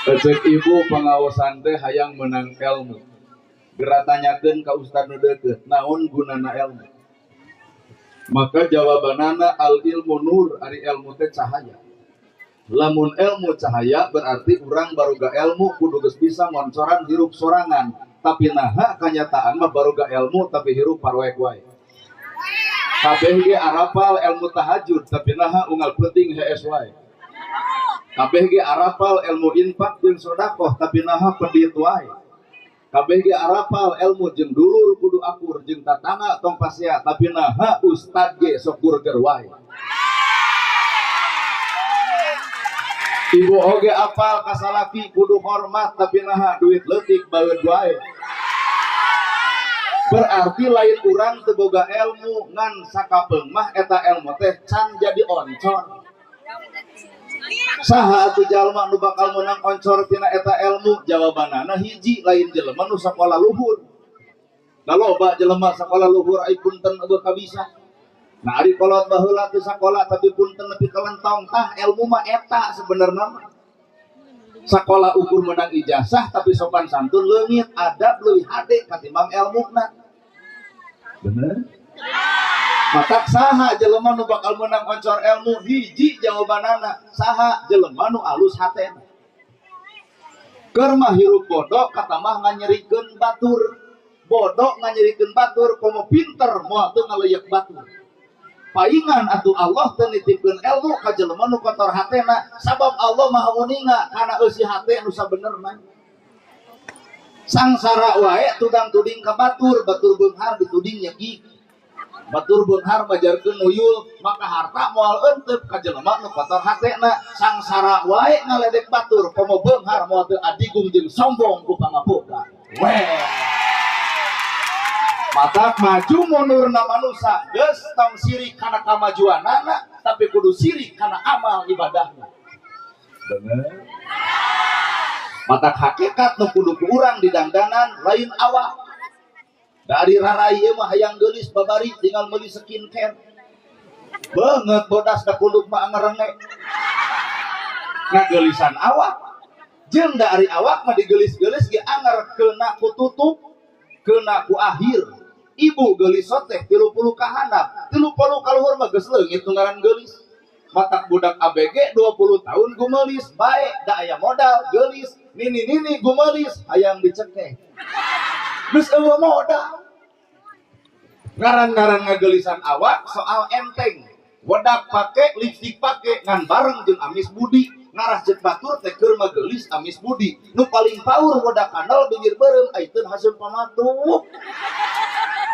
Cek ibu pengawasan teh hayang menang ilmu. Geratanyakeun ka ustad nu deukeut, naon gunana ilmu? Maka jawabanana al ilmu nur, ari ilmu teh cahaya. Lamun ilmu cahaya berarti urang baruga ilmu kudu geus bisa ngoncoran hirup sorangan. Tapi naha kanyataan mah baruga ilmu tapi hirup parwek wae. Kabeh ge arapal ilmu tahajud tapi naha unggal penting hees wae. Kabeh ge arapal ilmu infak jeung sedekah tapi naha pendit wae. Kabeh ge arapal ilmu jeung dulur kudu akur jeung tatangga tong pasea tapi naha ustad ge sok burger wae. Ibu oge apal kasalaki kudu hormat tapi naha duit leutik baeud wae. Berarti lain urang teu boga ilmu ngan sakapeung mah eta ilmu teh can jadi oncor. Saha atuh jalma nu bakal menang oncor tina eta ilmu? Jawabanana hiji, lain jelema nu sakola luhur. Da loba jelema sakola luhur ai punten eueuh kabisa. Nah ari kolot baheula teu sakola tapi punten nepi ka lentong, tah ilmu mah eta sebenarnya mah. Sakola ukur menang ijazah tapi sopan santun leungit, adab leuwih hade katimbang ilmuna. Bener? Matak saha jelema nu bakal menang oncor ilmu? Hiji jawabanana, saha jelema nu alus hatena. Keur mah hirup bodoh kata mah nganyerikeun batur. Bodoh nganyerikeun batur komo pinter moal teu ngaleuyek batur. Paingan atuh Allah teu nitipkeun ilmu ka jelema nu kotor hatena, sabab Allah Maha Muninga kana eusi hate nu sabenerna. Sangsara wae tudang-tuding ka batur, batur beunghar dituding nyegi. Batur beunghar majarkeun nuyul, maka harta moal eunteup ka jelema nu kotor hatena. Sangsara wae ngaledek batur, komo beunghar moal teu adigung jeung sombong ku pangaboga. Weh. Matak maju munurna manusia geus tong sirik kana kamajuanana tapi kudu sirik kana amal ibadahna. Bener. Matak hakikat nu kudu ku urang didangdanan lain awak. Dari rarai ieu mah hayang geulis babari tinggal meuli skincare. Beungeut bodas da kuluk mah ngerenge. Ngageelisan awak. Jeung dari awak mah digelis-gelis ge anger keuna ku tutup, keuna ku akhir. Ibu geulis teh 30 ka handap, 30 ka luhur mah geus leungit nu ngaran geulis. Matak budak ABG 20 tahun gumelis bae, da aya modal geulis, nini gumelis hayang dicekeh. Geus eueuh modal. Ngaran-ngaran ngagelisan awak soal enteng. Wedak pake, lipstik pake ngan bareng jeung amis budi. Ngarah ceuk batur teh keur magelis amis budi. Nu paling paur wedak kanal bibir beureum aiteun hasil pamatuh.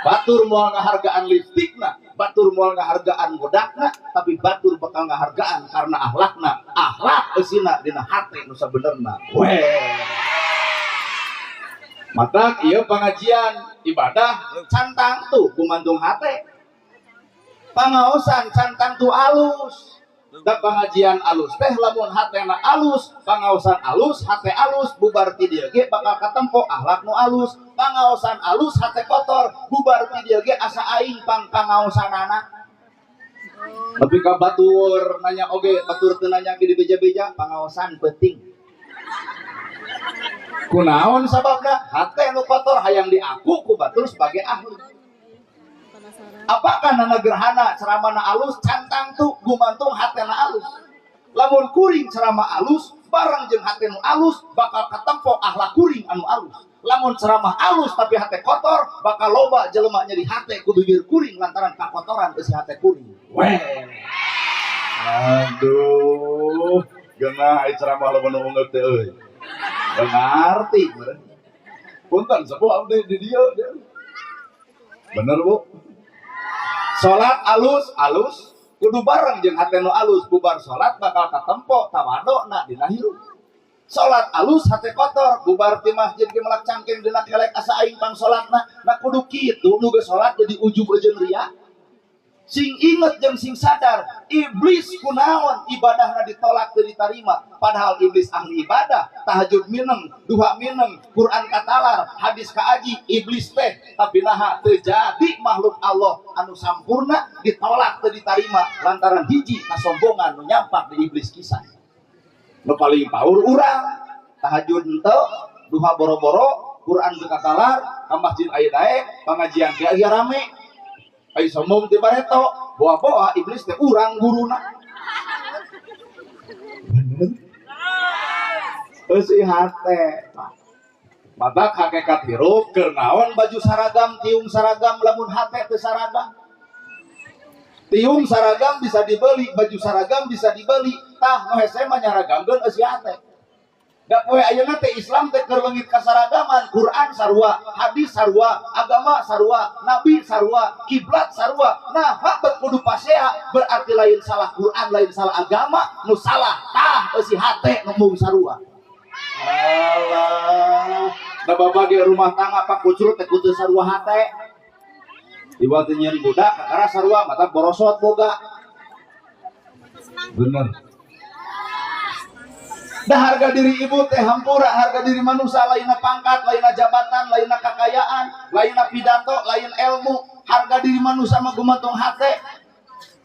Batur moal ngahargaan lipstikna, batur moal ngahargaan bodakna, tapi batur bakal ngahargaan karena akhlakna. Akhlak eusina dina hate nu sabenerna. Weh. Mata ieu pengajian ibadah cantang tuh kumantung hate. Pangaosan cantang tuh alus. Da pengajian alus teh lamun hatena alus, pangaosan alus, hate alus, bubar ti dieu ge bakal katempo akhlak nu alus. Pangaosan alus, hate kotor, bubar ti dieu ge asa aing pangaosanana. Tapi ka batur nanya oge, batur teu nanya ge di beja-beja, pangaosan penting. Kunaon sababna? Hate nu kotor hayang diaku ku batur sebagai ahli. Apakah nana gerhana ceramana alus cantang tuh gumantung hatena alus. Lamun kuring ceramah alus bareng jeung hate nu alus bakal katempo akhlak kuring anu alus. Lamun ceramah alus tapi hate kotor bakal loba jelema nyeri hate ku bibir kuring lantaran kakotoran eusi hate kuring. Weh. Aduh, geunah ai ceramah lamun ngomong teh euy. Ngarti bener. Punten sepuh abdi di dieu. Bener, Bu? Salat alus kudu bareng jeung hate nu alus, bubar salat bakal katempo tawadona dina hirup. Salat alus hate kotor, bubar ti masjid ge melak cangking dina kelek asa aing pang salatna. Na kudu kitu nu geus salat jadi ujub jeung ria. Sing inget jeung sing sadar, iblis kunaon ibadahna ditolak teu ditarima. Padahal iblis ahli ibadah, tahajud mineng, duha mineng, Quran katalar, hadis kaaji, iblis teh tapi naha teu jadi makhluk Allah anu sampurna ditolak teu ditarima lantaran hiji kasombongan nu nyampak di iblis kisah. Nu paling paur urang tahajud henteu, duha boro-boro, Quran teu katalar, ka masjid aya daek, pengajian teh aya rame. Ai sombong ti bareto, boa-boa iblis teh urang guruna. Eusi hate. Matak hakikat hirup keur naon baju saragam, tiung saragam lamun hate teu saragam. Tiung saragam bisa dibeli, baju saragam bisa dibeli. Tah nu hese mah nyaragamkeun eusi hate. Da poe ayeuna teh Islam teh keur leungit kasaragaman, Quran sarua, hadis sarua, agama sarua, nabi sarua, kiblat sarua. Nah, hak kudu pasea berarti lain salah Quran, lain salah agama, nu salah tah eusi hate nu mung sarua. Alah, da babage rumah tangga pak kucrut teh kudu sarua hate. Iwa teh nyeun budak kakara sarua mata borosot boga. Bener. Da harga diri ibu teh hampura, harga diri manusia lainna pangkat, lainna jabatan, lainna kakayaan, lainna pidato, lain ilmu. Harga diri manusia mah gumantung hate.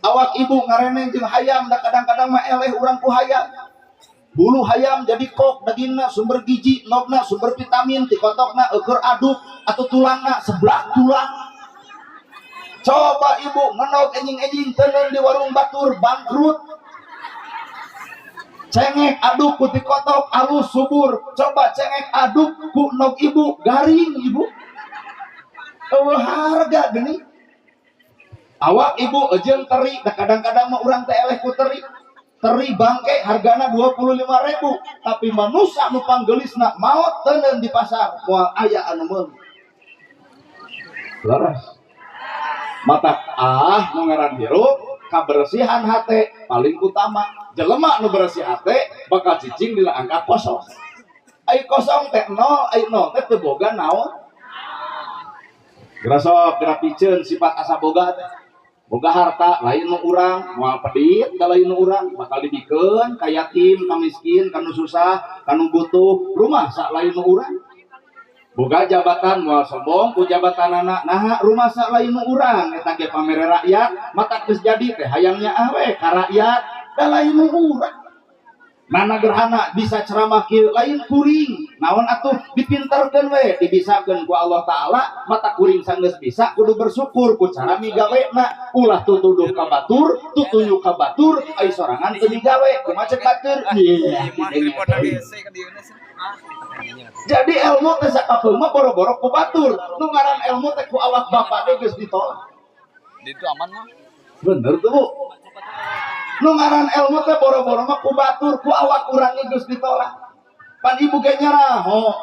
Awak ibu ngareneng jeung hayam, da kadang-kadang mah eleh urang ku hayam. Bulu hayam jadi kok, dagingna sumber gizi, nogna sumber vitamin, tikotokna eukeur aduk atau tulangna sebelah tulang. Coba ibu ngenog enjing-enjing teuneur di warung batur bangkrut. Cengek aduk ku tikotok alus subur. Coba cengek aduk ku nog ibu garing ibu. Eueuh harga geuning. Awak ibu ejeun teri, da kadang-kadang mah urang teh eleh ku teri. Teri bangke hargana 25.000, tapi manusia nu panggelisna maot teuneun di pasar moal aya anu meuli. Laras. Matak nu ngaran hirup kabersihan hate paling utama. Jelema nu bersih hate bakal cicing dina angka kosong. Ai kosong teh nol, ai nol teh teu boga naon. Gerasok grapikeun sifat asa boga teh. Boga harta lain nu urang, moal pedit da lain nu urang, bakal dibikeun ka yatim, ka miskin, ka nu susah, ka nu butuh, rumah sak lain nu urang. Boga jabatan moal sombong ku jabatanana, nah rumah sak lain nu urang eta ge pamere rakyat, mata geus jadi teh hayangnya awe ka rakyat, da lain nu urang. Mana gerhana bisa ceramah kieu lain kuring. Naon atuh dipinterkeun we, dibisakeun ku Allah taala, mata kuring sanggeus bisa kudu bersyukur ku cara migawena. Ulah tutuduh ka batur, tutuyu ka batur, ai sorangan teu digawe, kumaha cek batur. Jadi ilmu teh sakapeung mah boro-boro ku batur. Nu ngaran ilmu teh ku awak bapa ge geus ditolak. Ditu aman mah. Bener tuh, Bu. Nu ngaran ilmu teh boro-boro mah ku batur, ku awak urang geus ditolak. Pan ibu ge nyaraho,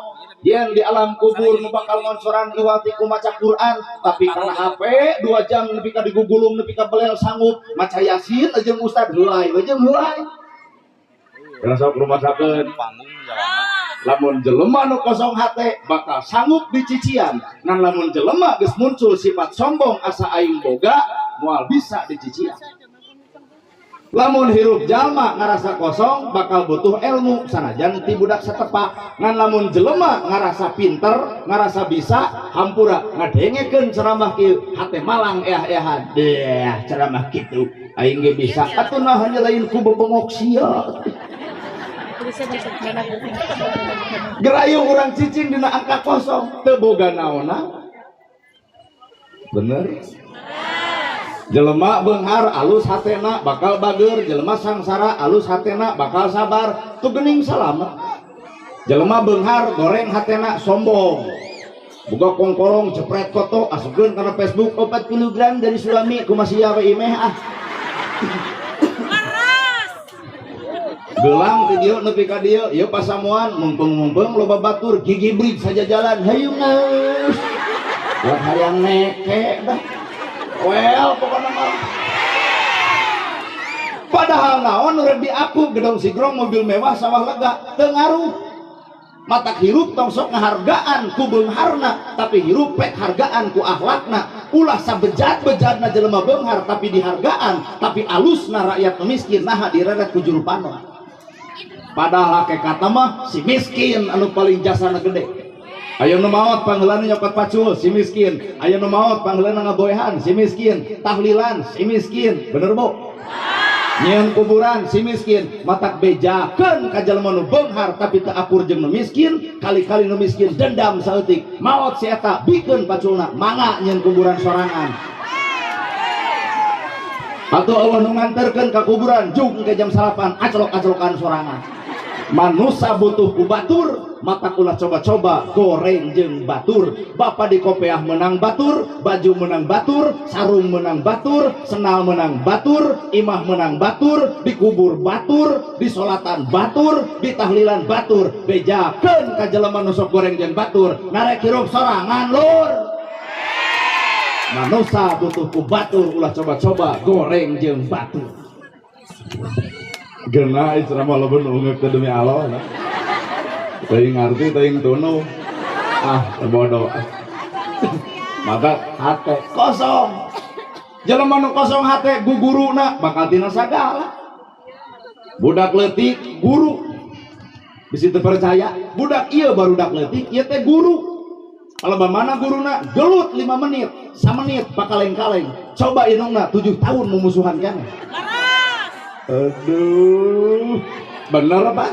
yen di alam kubur nu bakal ngonsoran iwati ku maca Quran, tapi kana HP 2 jam nepi ka digugulung nepi ka belel sanggup maca Yasin jeung ustad heulai, jeung heulai. Rasa rumah sakeun panggung jalanna. Lamun jelema nu kosong hate bakal sanggup dicician. Ngan lamun jelema geus muncul sifat sombong asa aing boga, moal bisa dicician. Lamun hirup jalma ngarasa kosong bakal butuh ilmu sanajan ti budak satepak. Ngan lamun jelema ngarasa pinter, ngarasa bisa, hampura ngadengekeun ceramah kieu hate malang eah-eahan. Deh ceramah kitu aing ge bisa. Atuh nah hanya lain ku bebengok sia. Gerayung urang cicing dina angka kosong teu boga naonna. Bener? Jelema beunghar alus hatena bakal bager, jelema sangsara alus hatena bakal sabar, tu geuning salamet. Jelema beunghar goreng hatena sombong, boga kongkorong cepret foto asupkeun kana Facebook 4 kg dari Sulami kumaha we imeh ah. Gelang ti dieu nepi ka dieu, ieu pasamuan mumpung-mumpung loba batur gigi brig saja jalan, hayu geus. Buat hayang neke dah. Well, pokoknya mah. Padahal naon urang di aku gedong sigrong mobil mewah sawah lega teu ngaruh. Matak hirup tong sok ngahargaan ku beungharna, tapi hirup pek hargaan ku akhlakna. Ulah sabejat-bejatna jelema beunghar tapi dihargaan, tapi alusna rakyat miskin naha direret ku juru panon. Padahal hakikatna mah si miskin anu paling jasana gede. Ayo nu maot pangheulana nyokot pacul si miskin, ayo nu maot pangheulana ngaboehan si miskin, tahlilan si miskin, bener Bu? Nyeun kuburan si miskin matak bejakeun ka jalma nu beunghar tapi teu akur jeung nu miskin, kali-kali nu miskin dendam saeutik maot si eta bikeun paculna mangga nyeun kuburan sorangan. Atuh Allah nu nganterkeun ka kuburan jung ke jam 8 acolok-acolokan sorangan. Manusia butuh ku batur, maka ulah coba-coba goreng jeung batur. Bapak di kopiah menang batur, baju menang batur, sarung menang batur, senal menang batur, imah menang batur, dikubur batur, di solatan batur, di tahlilan batur. Bejakeun ka jelema nu sok goreng jeung batur, narek hirup sorangan lur. Manusia butuh ku batur, ulah coba-coba goreng jeung batur. Gena ceramah lo bener ngek demi Allah nah. Teuing ngarti teuing tunu. Bodoh. Maka hate kosong. Jelema nu kosong hate guguruna bakal tina sagala. Budak leutik guru. Bisi teu percaya, budak ieu barudak leutik ieu teh guru. Kalau mana guruna gelut 5 menit, 1 menit pakaleng-kaleng. Coba inungna 7 tahun mumusuhan kan. Aduh, bener apa?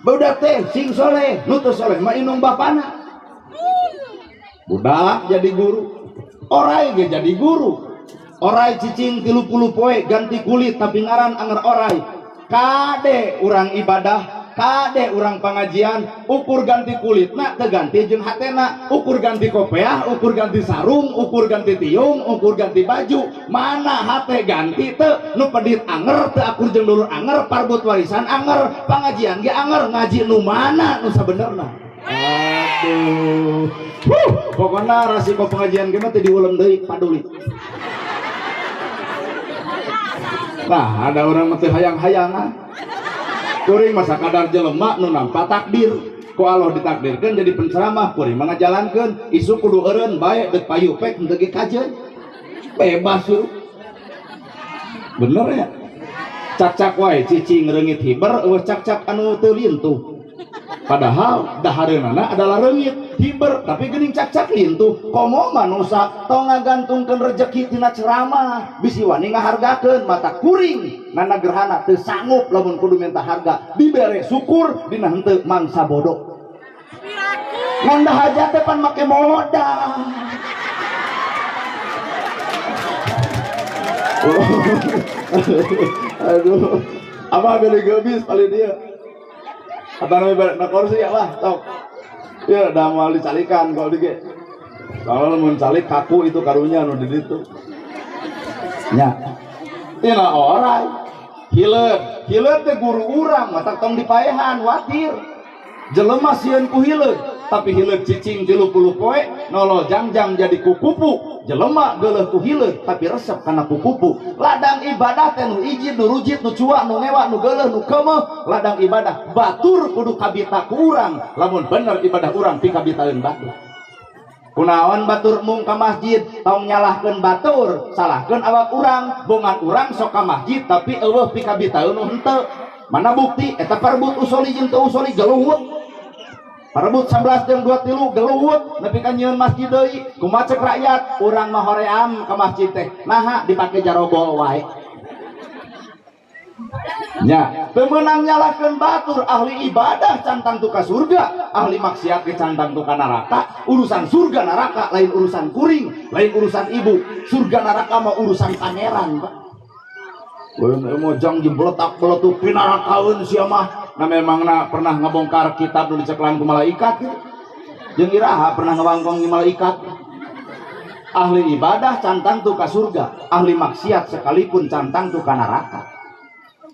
Budak teh sing soleh, nutu soleh, mah inung bapana. Budak jadi guru, orai ge jadi guru. Orai cicing 30 poe ganti kulit tapi ngaran anger orai. Kade urang ibadah, kade urang pengajian, ukur ganti kulit nak teganti jeung hatena, ukur ganti kopiah, ukur ganti sarung, ukur ganti tiung, ukur ganti baju. Mana hate ganti teu nu pedit anger, teu akur jeung dulur anger, parbut warisan anger, pengajian ge anger, ngaji nu mana nu sabenerna. Aduh. Pokona resiko pengajian ge mah teu diulem deui paduli. Nah, ada orang mah teu hayang-hayangan. Kuring masa kadar jelema nu nampa takdir ku Allah ditakdirkeun jadi penceramah, kuring mah ngajalankeun isu kudu eureun bae deuk payu pek henteu ge kajeun bebas yuk. Bener ya, cak-cak wae cicing reungit hiber eueuh cak-cak anu teu lintuh, padahal dahareunana adalah reungit hiber tapi geuning cak-cak lintuh. Komo manusia tong ngagantungkeun rezeki tina ceramah bisi wani ngahargakeun, mata kuring nana gerhana teu sanggup lamun kudu minta harga dibere syukur dina henteu mangsa bodoh. Nganda hajat teh pan make modal. Aduh, apa beli gebis paling dia kata nabi balik na kursi ya lah tau ya udah mau dicalikan kalau dike kalau mencalik kaku itu karunya nu di ditu nya tina orai hileud teh guru urang mata tong dipaehan watir jelema sieun ku hileud tapi hileud cicing 30 poe nolo jangjang jadi kukupu. Jelema geuleuh ku hileud tapi resep kana kukupu. Ladang ibadah teh nu ijid nu rujit nu cua nu ngewa nu geuleuh nu keumeuh. Ladang ibadah batur kudu kabita ku urang, lamun bener ibadah urang pikabitaeun batur. Kunaon batur mung ka masjid tong nyalahkeun batur, salahkeun awak urang, bongan urang sok ka masjid tapi eueuh pikabitaeun nu henteu. Mana bukti eta parbut usoli jeung teu usoli geluhut. Parebut 11 jeung 23 geluhut nepi ka nyieun masjid deui kumaha cek rakyat urang mah hoream ka masjid teh naha dipake jarogol wae nya teu meunang nyalahkeun batur. Ahli ibadah cantang tu ka surga, ahli maksiat ge cantang tu ka neraka. Urusan surga neraka lain urusan kuring, lain urusan ibu. Surga neraka mah urusan pangeran Pak. Mojang jebletak-beletuk pinarakaeun sia mah. Nah memangna pernah ngabongkar kitab nu diceklan ku malaikat jeung iraha pernah ngawangkong di malaikat. Ahli ibadah cantang tu ka surga, ahli maksiat sekalipun cantang tu ka neraka.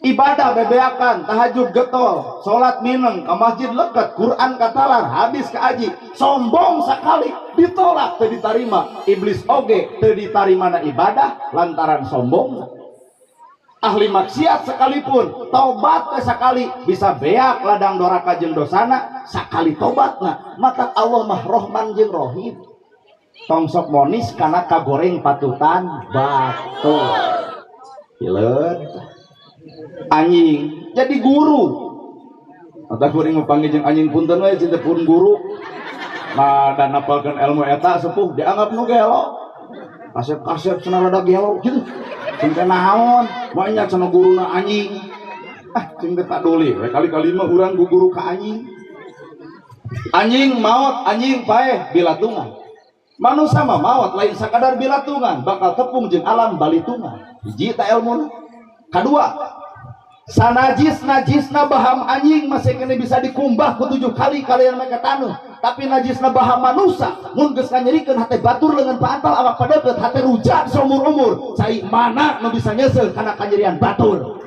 Ibadah bebeakan, tahajud getol, salat mineng, ka masjid leukeut, Quran katalar, hadis ka aji, sombong sakali ditolak teu ditarima. Iblis oge teu ditarimana ibadah lantaran sombong. Ahli maksiat sekalipun tobat sekali bisa beak ladang doraka jeung dosana sakali tobatna. Mata Allah mah Rahman jeung Rahim. Tong sok monis kana kagoreng patutan batur. Hileud anjing jadi guru. Atuh kuring mepanggih jeung anjing punten we cinta pun guru. Nah dan napalkeun ilmu eta sepuh dianggap nu gelo. Kasep-kasep cenah rada gelo gitu. cing teh naon banyak cenah guruna anjing cing teh tak doli kali-kali mah urang guru ka anjing maot anjing paeh bilatungan manusia mah maot lain sakadar bilatungan bakal tepung jeung alam balitungan hiji ta ilmu kadua sanajis-najisna baham anjing masih kena bisa dikumbah ku 7 kali kalian mereka tanuh tapi najisna baham manusia mun geus nganyerikeun hate batur leungeun paantal awak padeukeut hate rujak seumur-umur cai mana nu bisa nyeuseul kana kanyerian batur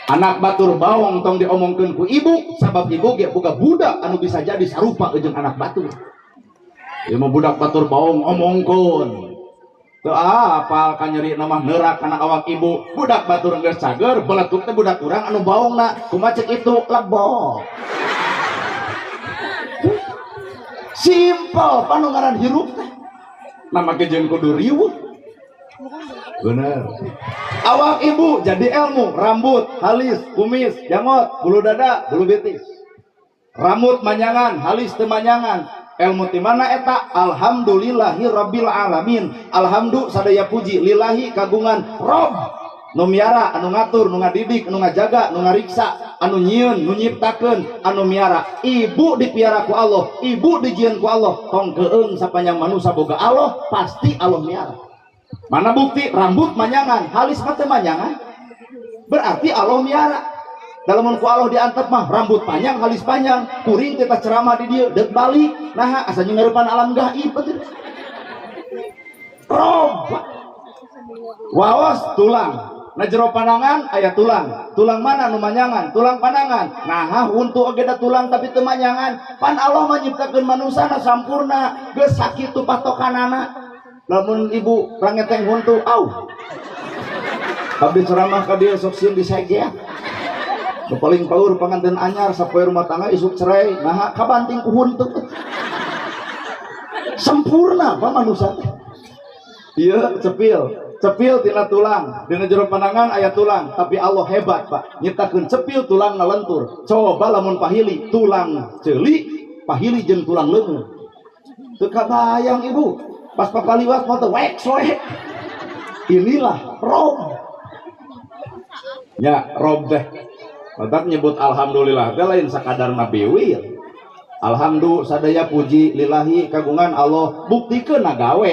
anak batur bawong tong diomongkeun ku ibu sabab ibu ge boga budak anu bisa jadi sarupa jeung anak batur ieu mah budak batur bawong omongkeun teu apal kanyeri nama neurak kana awak ibu budak batur geus cager beletuk teh budak urang anu baongna kumaha ceuk itu lebok simpel panungaran hirup teh nama jeung kudu riweuh bener awak ibu jadi ilmu rambut halis kumis jangot bulu dada bulu betis rambut manyangan halis teu manyangan ilmu ti mana eta alhamdulillahi rabbil alamin alhamdulillah sadaya puji lillahi kagungan rob nu miara anu ngatur nu ngadidik anu ngajaga nu ngariksa anu nyieun nu nyiptakeun anu miara ibu dipiara ku Allah ibu dijieun ku Allah tong keung sapanjang manusia boga Allah pasti Allah miara mana bukti rambut manyangan halis mah teu manyangan berarti Allah miara dalam ku Allah diantep mah rambut panjang halis panjang kuring kita ceramah di dia dek balik nah asa nyengeurepan alam gaib rob waos tulang na jero pandangan aya tulang mana nu manyangan tulang pandangan nah untuk oge da tulang tapi teu manyangan pan Allah menciptakeun manusia na sampurna geus sakitu patokanana lamun ibu rangeteng huntu au abdi ceramah ka dieu sok sieun disegea nu paling paur panganten anyar sapoe rumah tangga isuk cerai nah kabanting ku huntu sempurna apa manusia teh ieu cepil tina tulang dina jero pandangan aya tulang tapi Allah hebat Pak nyiptakeun cepil tulang na lentur coba lamun pahili tulang ceuli pahili jeung tulang leungeun teu kabayang ibu pas papaliwat mau wek soek inilah rob ya rob teh tetap nyebut alhamdulillah teh lain sakadar nabiwil alhamdulillah sadaya puji lillahi kagungan Allah buktikeun gawe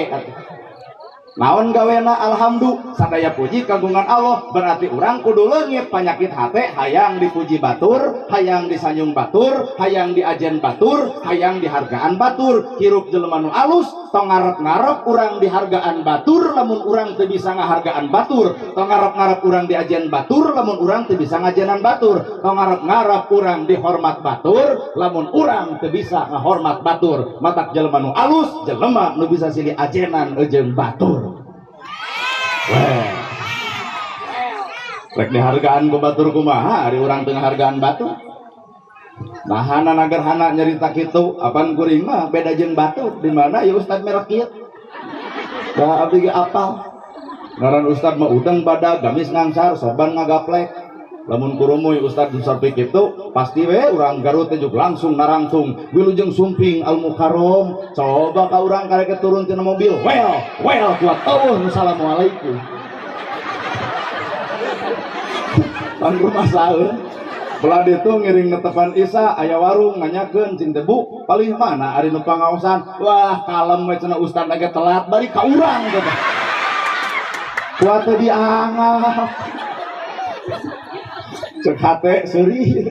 naon gawena alhamdulillah sadaya puji kagungan Allah berarti urang kudu leungit panyakit hate hayang dipuji batur hayang disanjung batur hayang diajen batur hayang dihargaan batur hirup jelema nu alus tong ngarep-ngarep urang dihargaan batur lamun urang teu bisa ngahargaan batur tong ngarep-ngarep urang diajen batur lamun urang teu bisa ngajenan batur tong ngarep-ngarep urang dihormat batur lamun urang teu bisa ngahormat batur matak jelema nu alus jelema nu bisa silih ajenan jeung batur rek dihargaan ku batur kumaha ari urang teu ngahargaan batur nahana nagerhana nyerita kitu apan kuring mah beda jeung batur di mana ya ustad merek kieu da abdi ge apal ngaran ustad mah udang badag gamis ngangsar soban ngagaplek lamun kurumuy ustad sarpi kitu pasti we urang Garut teh langsung narangtung wilujeng sumping al mukarrom coba ka urang karek turun tina mobil well kuat eueuh assalamualaikum pan rumah saeur belah ditu ngiring netepan Isa aya warung nanyakeun cing debu palih mana ari nu pangaosan wah kalem we cenah ustad lagi telat bari ka urang teh kuat teh diangah cek hate seuri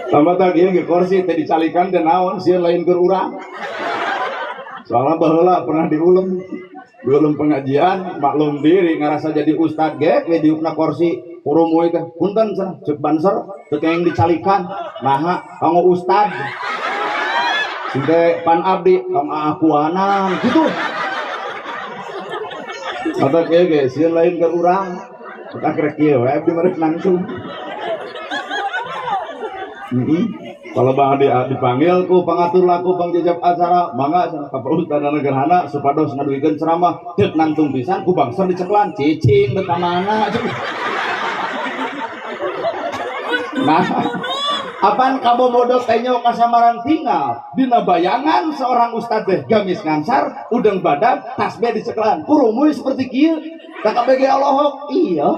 tambah tak ieu ge kursi teh dicalikan teh naon sieun lain keur urang soalna baheula pernah diulem pengajian maklum diri ngarasa jadi ustad ge we diukna kursi kurumuy teh punten cenah ceuk banser teu kenging dicalikan naha kanggo ustad sinte pan abdi kang akuanan gitu atuh kieu ge sieun lain keur urang kita krek kieu we abdi merek langsung kalau bang dipanggil ku pangatur laku pangjajab acara mangga ka ustad negerhana supados ngaduikeun ceramah deuk nangtung pisan ku bangser diceklan cicing teu ka mana nah Apaan kabobodo teh nyawa kasamaran tinggal dina bayangan seorang ustad teh gamis ngansar udang badan tasbih di sekelahan kurumuy seperti kieu KKBG Allahok iya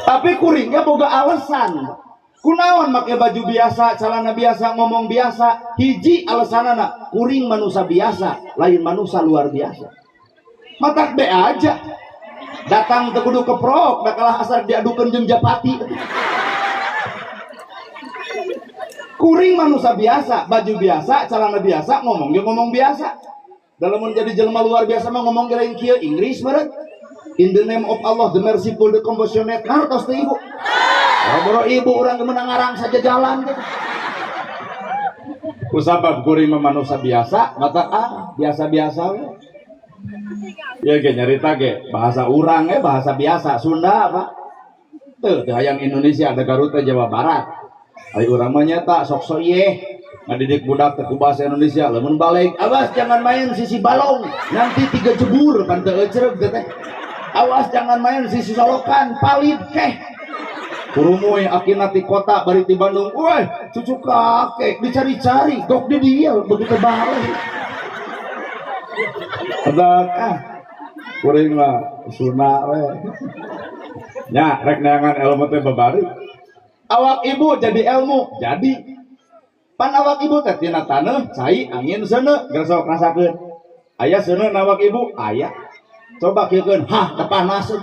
tapi kuringnya boga alasan kunaon make baju biasa celana biasa ngomong biasa hiji alasanana kuring manusia biasa lain manusia luar biasa matak be aja datang teu kudu keprok da kalah asal diadukeun jeung japati kuring manusia biasa baju biasa celana biasa ngomong ge ngomong biasa dalam menjadi jelema luar biasa mah ngomong ge lain kieu Inggris meureun in the name of Allah the merciful the compassionate ngartos teh ibu boro ibu urang menang ngarang saja jalan teh kusabab kuring mah manusia biasa mata biasa-biasa we ya ge nyarita ge bahasa urang bahasa biasa Sunda apa teu hayang Indonesia ada Garut Jawa Barat ai urang mah nyata sok ieu ngadidik budak teh ku bahasa Indonesia lamun balik awas jangan main sisi balong nanti 3 jebur pan teu ecereug teh awas jangan main sisi solokan palit keh kurumuy akina ti kota bari ti Bandung weh cucu kakek dicari-cari gok di dia begitu balik adak kuring mah Sunda we nya rek neangan ilmu teh babari awak ibu jadi ilmu jadi pan awak ibu teh tina taneuh cai angin seuneu geus sok rasakeun aya seuneu awak ibu aya coba kieukeun teu panas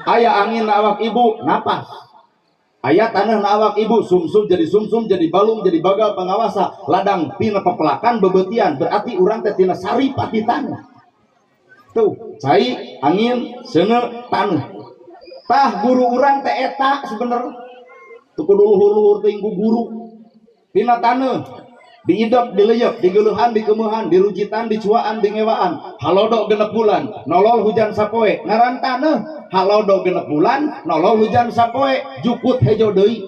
aya angin awak ibu napas aya taneuh na awak ibu sumsum jadi balung jadi bagal pangawasa ladang tina pepelakan bebetian berarti urang teh tina sari pati taneuh tuh cai angin seuneu taneuh tah guru urang teh eta sebenernya teu kudu luhur-luhur teh guru tina taneuh diidep dileuyeuk digeuleuhan dikeueuhan dirujitan dicuaan dingewaan halodo 6 bulan nolol hujan sapoe ngaran taneuh halodo 6 bulan nolol hujan sapoe jukut hejo deui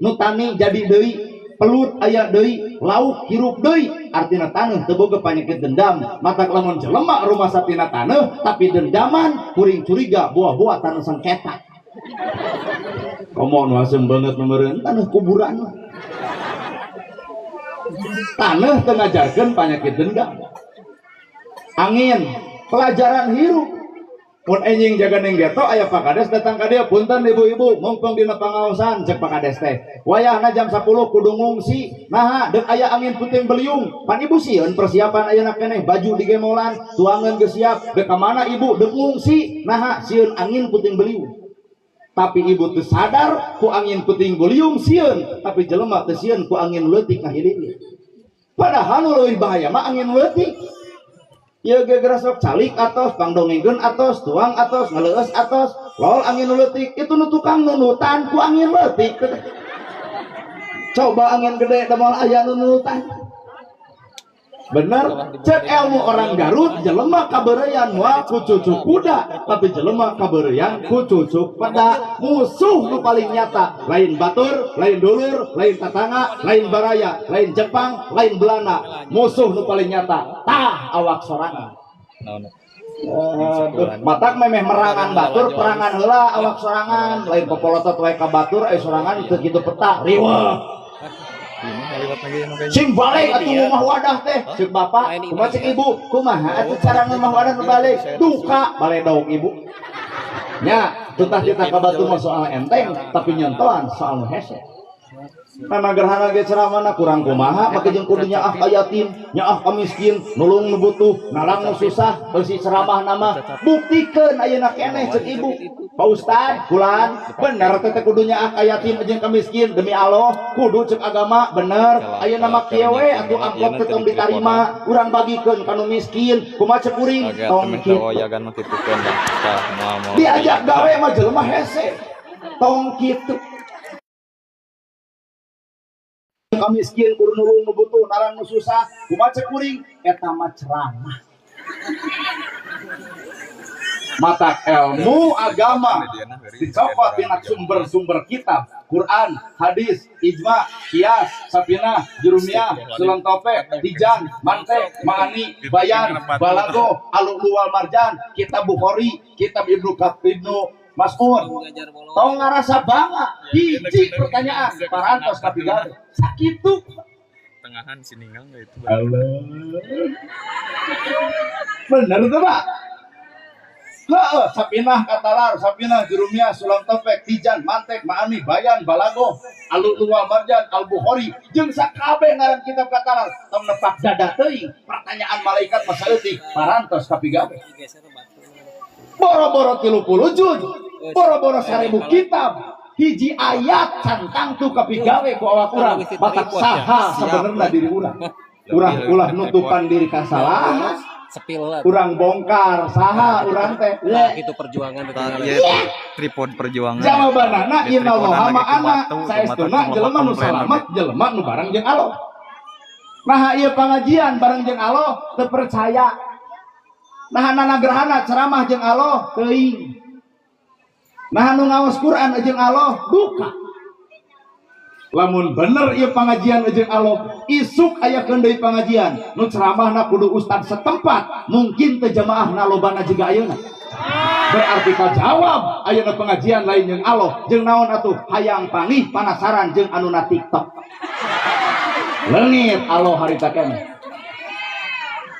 nu tani jadi deui pelut aya deui lauk hirup deui artina taneuh teu boga panyakit dendam matak lamun jelema rumah satina taneuh tapi dendaman kuring curiga buah-buah taneuh sengketa komo nu asem banget nomeureun taneuh kuburan taneuh teu ngajarkeun panyakit dendam angin pelajaran hirup mun enjing jaga neng geto aya pakades datang ka dieu punten ibu-ibu mumpung dina pangaosan cek pakades teh wayahna jam 10 kudu ngungsi naha deuk aya angin puting beliung pan ibu sieun persiapan ayeuna keneh baju digemolan tuangan geus siap deuk ka mana ibu deuk ngungsi naha sieun angin puting beliung tapi ibu teu sadar ku angin puting beliung sieun tapi jelema teu sieun ku angin leutik ka hidupna padahal nu leuwih bahaya mah angin leutik ieu ge gerasok calik atos pangdongengkeun atos tuang atos ngaleueus atos lol angin leutik itu nu tukang nunutan ku angin leutik coba angin gede da moal aya nunutan bener cek ilmu orang Garut jelema kabeureuyan moal ku cucuk kuda tapi jelema kabeureuyan ku cucuk peda musuh nu paling nyata lain batur lain dulur lain tatangga lain baraya lain Jepang lain Belanda musuh nu paling nyata tah awak sorangan matak memeh merangan batur perangan heula awak sorangan lain popolotot wae ka batur sorangan teu kitu peta riweuh sing balik atuh rumah wadah teh ceuk bapak kumaha cek ibu kumaha atuh cara rumah wadah nu balik duka balik daung ibu nya tutah kita ka batu mah soal enteng tapi nyontohan soal nu hese Karena gerhana ge ceramana kurang kumaha make jeung kudu nyaah ka yatim, nyaah ka miskin, nulung nu butuh, nalang nu susah, beusi ceramah nama buktikeun ayeuna keneh ceuk ibu. Pak Ustad, kulan bener teh kudu nyaah ka yatim jeung ka miskin demi Allah, kudu ceuk agama bener. Ayeuna mah kieu we atuh amplop teh tong ditarima, urang bagikeun ka nu miskin, kumaha ceuk kuring tong kitu. Diajak gawe mah jelema hese. Tong kitu. Miskin kudu nulung nu butuh nalang nu susah kumaha ceuk kuring eta mah ceramah mata ilmu agama dicopot tina sumber-sumber kitab Quran, hadis, ijma, qiyas, sapinah, jurumiyah, sulam topek, tijan, mantek, ma'ani, bayan, balago, alul wal marjan, kitab Bukhari, kitab Ibnu Mas Un tong ngarasa bangga hiji pertanyaan parantos kapigawe sakitu tengahan siningang itu Allah bener tuh Pak. Heeh, sapinah katalar, sapinah jurumia, sulam topek, tijan, mantek, maami, bayan, balago, alu luwal marjan, al bukhori, jeung sakabe ngaran kitab katalar, tong nepak dada teuing, pertanyaan malaikat masaeutik, parantos kapigawe. Boro-boro 30 juz, boro-boro 1000 kitab, hiji ayat cantang tu kapigawe ku awak urang, batak saha sabenerna diri urang. Urang ulah nutupan diri kasalahan. Urang bongkar saha urang teh itu perjuangan tripod perjuangan jawabanana innallaha ma'ana saestuna jelema nu salamet jelema nu bareng jeung Allah. Nah ieu pangajian bareng jeung Allah teu percaya. Nah nanagerhana ceramah jeung Allah teuing. Nah nu ngaos Quran jeung Allah duka. Lamun bener ieu pangajian jeung Allah isuk aya deui pangajian nu ceramahna kudu ustad setempat mungkin teh jamaahna lobana jiga ayeuna berarti kajawab ayeuna pengajian lain jeung Allah jeung naon atuh hayang pangih panasaran jeung anu na TikTok leungit Allah harita keneh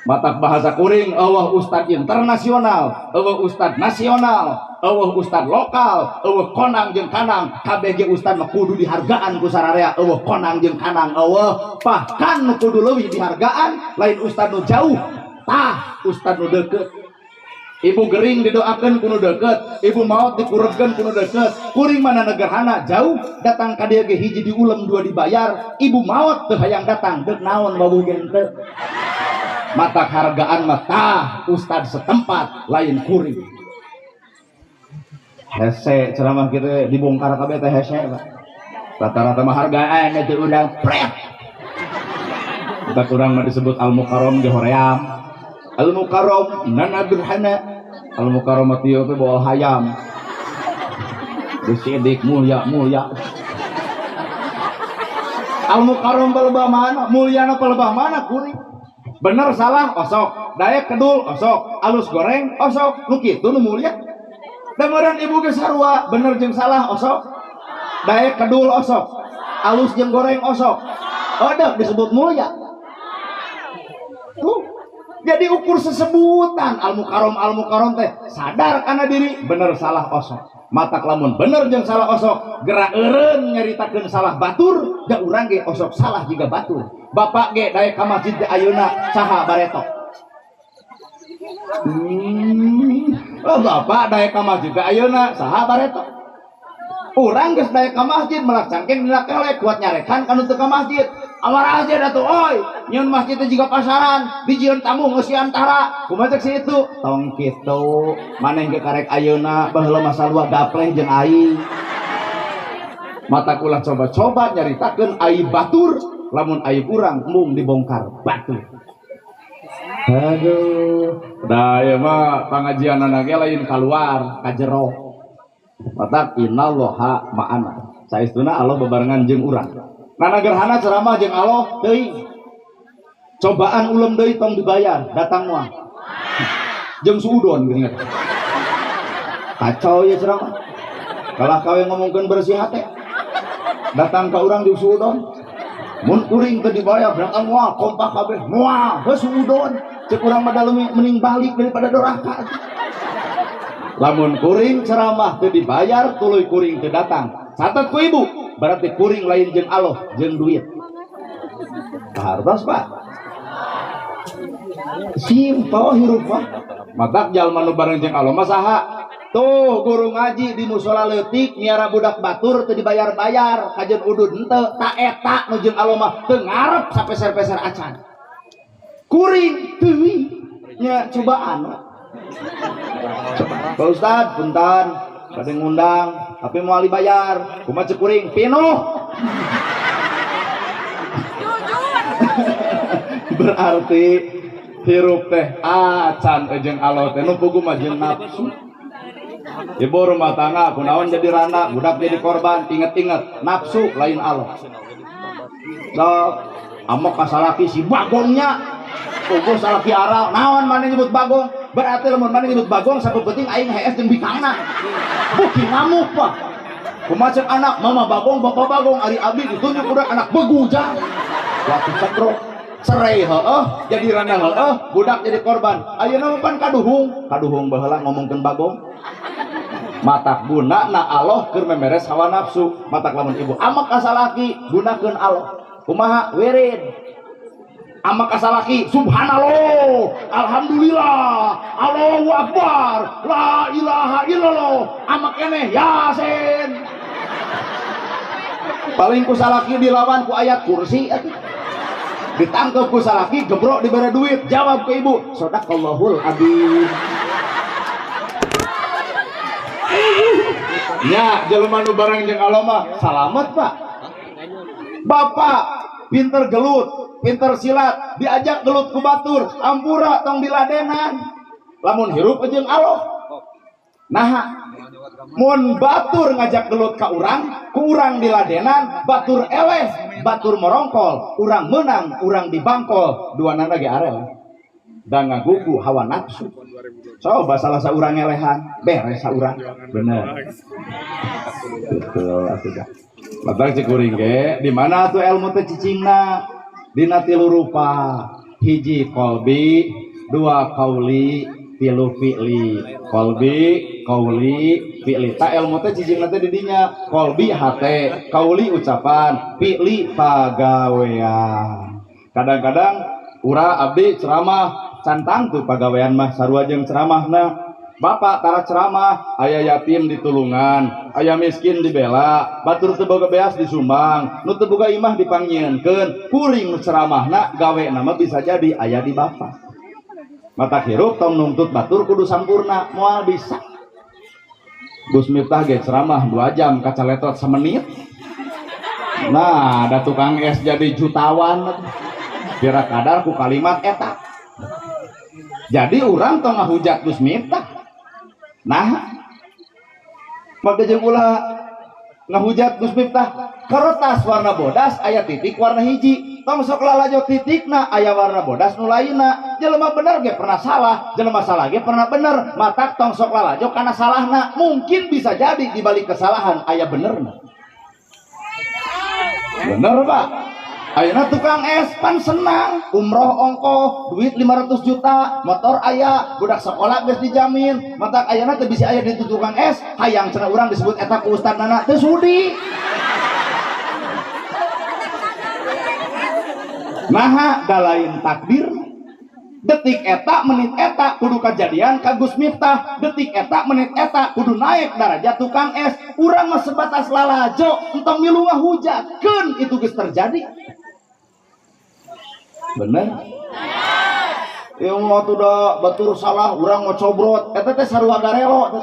matak bahasa kuring eueuh ustad internasional eueuh ustad nasional eueuh ustad lokal eueuh konang jeung kanang kabeh ge ustad mah kudu dihargaan ku sararea eueuh konang jeung kanang eueuh bahkan nu kudu leuwih dihargaan lain ustad nu jauh tah ustad nu deukeut ibu gering didoakeun ku nu deukeut ibu maot dikuregkeun ku nu deukeut kuring mana negerhana jauh datang ka dieu ge hiji diulem dua dibayar ibu maot teu hayang datang deuk naon babugen teu mata hargaan mata ustad setempat lain kuring hese ceramah kita dibongkar kabeh teh hese rata-rata mah hargaan itu urang pret kita kurang mah disebut al-mukarram ge hoream al-mukarram nana durhana al-mukarram tieu teh bawa hayam disidik mulia al-mukarram pelebah mana mulyana pelebah mana kuring bener salah osok daek kedul osok alus goreng osok nu kitu nu mulia dengeran ibu ge sarua bener jeung salah osok daek kedul osok alus jeung goreng osok odek disebut mulia tuh jadi ukur sesebutan al-mukarram teh sadar kana diri bener salah osok matak lamun bener jeung salah osok gerak eureun nyaritakeun salah batur da urang ge osok salah jiga batur bapak ge daek ka masjid teh ayeuna saha baretok bapak daek ka masjid teh ayeuna saha baretok urang geus daek ka masjid melak cangkeng dina kelek kuat nyarekan kana teu ka masjid amarah aja atuh oi nyeun masjid teh jiga pasaran dijieun tamu geus antara kumaha cek situ tong kitu maneh ge karek ayeuna baheula masa lua gapleh jeung ai mata kula coba-coba nyaritakeun aib batur lamun aib urang mung dibongkar batu aduh da ieu mah pangajianna ge lain kaluar ka jero matak innallaha ma'ana saestuna Allah bebarengan jeung urang nanagerhana ceramah jeung Allah teuing cobaan ulem deui tong dibayar datang moal jeung suudon geuningan kacau ya ceramah kalah kawe ngomongkeun bersih hate datang ka urang jeung suudon mun kuring teu dibayar datang moal kompak kabeh moal geus suudon ceuk urang mah mending balik daripada doraka lamun kuring ceramah teu dibayar tuluy kuring teu datang catat ku ibu berarti kuring lain jeung Allah jeung duit hartos Pak simpel hirup mah matak jalma nu bareng jeung Allah mah saha tuh guru ngaji di musola leutik miara budak batur teu dibayar-bayar kajen udud henteu ta eta nu jeung Allah mah teu ngarep sapeser-peser acan kuring teuing nya cobaan Pak Ustad punten bade ngundang tapi moal dibayar kumaha ceuk kuring pinuh berarti hirup teh acan jeung Allah teh nu pugu mah jeung nafsu ibu rumah tangga kunaon jadi rana budak jadi korban inget-inget nafsu lain Allah so amok kasalaki si bagongnya Ugus salaki aral, naon mana nyebut bagong? Berarti lamun mana nyebut bagong saku penting aing hees jeung bikangna. Buki ngamuk Pak. Kumacek anak mama bagong, bapak bagong, ari abdi ditunjuk budak anak begujang. Waktu cekrok cerai heueuh, jadi randa heueuh, budak jadi korban. Ayeuna pan kaduhung baheula ngomongkeun bagong. Matak guna na Allah keur memeres hawa nafsu. Matak lamun ibu amak kasalaki gunakeun Allah. Kumaha wirid. Amak kasalaki subhanallah, alhamdulillah, Allahu akbar, la ilaha illallah. Amak keneh yasin. Paling kusalaki dilawan ku ayat kursi atuh. Ditangkep kusalaki gebrok dibere duit, jawab ke ibu, sadaqallahul adzim. Nya jelema nu bareng jeung Allah mah salamet Pak. Bapak pinter gelut, pinter silat, diajak gelut ku batur, ampura tong diladenan. Lamun hirup jeung Allah. Nah, mun batur ngajak gelut ka urang, ku urang diladenan, batur eleh, batur merongkol, urang menang, urang dibangkol, duana ge arel. Dan ngagugu hawa nafsu. Coba salah saurang elehan, beres saurang. Bener. Betul, atuh. Matak cikuring ge, di mana tuh ilmu teh cicingna? Dina tilu rupa. Hiji kolbi, dua kauli, tilu fi'li. Kolbi, kauli, fi'li. Ta ilmu teh cicingna teh di dinya. Kolbi hate, kauli ucapan, fi'li pagawean. Kadang-kadang ura abdi ceramah cantang tuh pagawean mah sarua jeung ceramahna. Bapak tara ceramah, aya yatim ditulungan, aya miskin dibela, batur teu boga beas disumbang, nu teu boga imah dipangyieunkeun, kuring ceramahna gaweana mah bisa jadi aya di bapak. Mata hirup tong nuntut batur kudu sampurna, moal bisa. Gus Miftah ge ceramah 2 jam kacaletot semenit. Nah, ada tukang es jadi jutawan. Kira kadar ku kalimat eta. Jadi orang tong ngahujat Gus Miftah. Nah, maka jeung ulah ngahujat Gus Miftah, kertas warna bodas aya titik warna hiji, tong sok lalajo titikna aya warna bodas nu lainna. Jelema bener ge pernah salah, jelema salah ge pernah bener. Matak tong sok lalajo kana salahna. Mungkin bisa jadi di balik kesalahan aya benerna. Bener Pak. Ayeuna tukang es pan senang, umroh ongkoh, duit 500 juta, motor aya, budak sekolah geus dijamin. Matak ayeuna teu bisi aya di tukang es, hayang cenah urang disebut eta ku ustadna teu sudi. Naha da lain takdir. Detik eta menit eta kudu kajadian ka Gus Miftah, detik eta menit eta kudu naik darajat tukang es. Urang mah sebatas lalajo, entong milu ngahujatkeun itu geus terjadi. Bener? Yang waktu udah batur salah, orang mau cobrot, eta teh sarua garelo.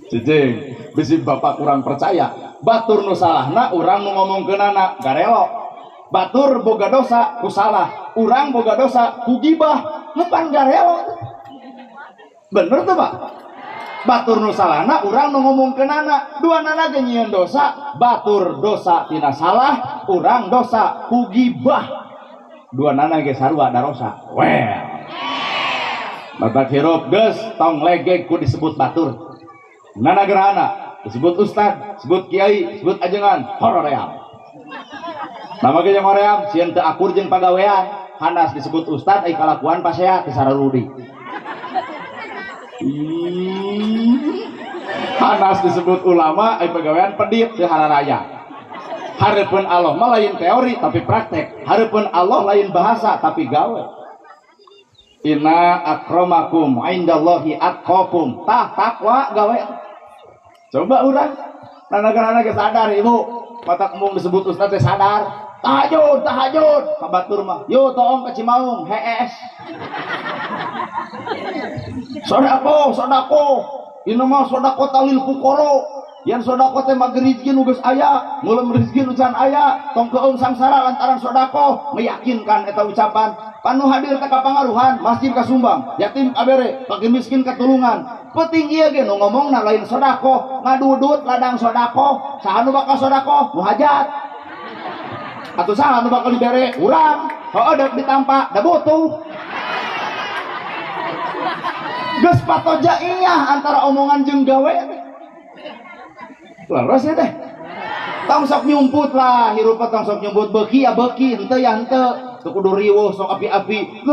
Cicing, bisi bapak kurang percaya. Batur nu salahna, orang nu ngomongkeunana garelo. Batur boga dosa, ku salah. Urang boga dosa, ku gibah, nupan garelo. Bener tuh Pak? Batur nu salahna, urang nu ngomongkeunana, duanana ge nyieun dosa. Batur dosa tina salah, urang dosa ku gibah. Dua nana ge sarua darosa. Well. Bapak hirup geus tong legeg ku disebut batur. Nana gerhana disebut ustad, disebut kiai, disebut ajengan, horoream. Nama ge jeung hoream sieun teu akur jeung pagawean, hanas disebut ustad ai kalakuan pasea teu sararudi. Hanas disebut ulama ai pagawean pedit teu hararaya. Hareupeun Allah mah lain teori tapi praktek. Hareupeun Allah lain bahasa tapi gawe. Inna akramakum indallahi atqakum. Tah takwa gawe. Coba urang nana-nana ge sadar ibu. Mata kemung disebut ustaz teh sadar. Tahajud, tahajud. Ka batur mah, yo toong ka Cimaung, hees. Sodako, sodako. Ieu mah sodako talil fuqara. Yang sodako teh mah rizki nu geus aya, ngeuleum rizki nu can aya, tong keung sangsara lantaran sodako, meyakinkan eta ucapan. Panu hadir teh kapangaruhan, masjid kasumbang, yatim kabere, fakir miskin katulungan. Penting ieu ge nu ngomongna lain sodako, ngadudut ladang sodako, saha nu bakal sodako? Nu hajat. Atuh saha nu bakal dibere? Urang. dek ditampa da butuh geus patoja iya antara omongan jeung gawe leres ya teh tong sok nyumput lah hirup tong sok nyumput beuki ya beuki henteu ya henteu teu kudu riweuh sok api-api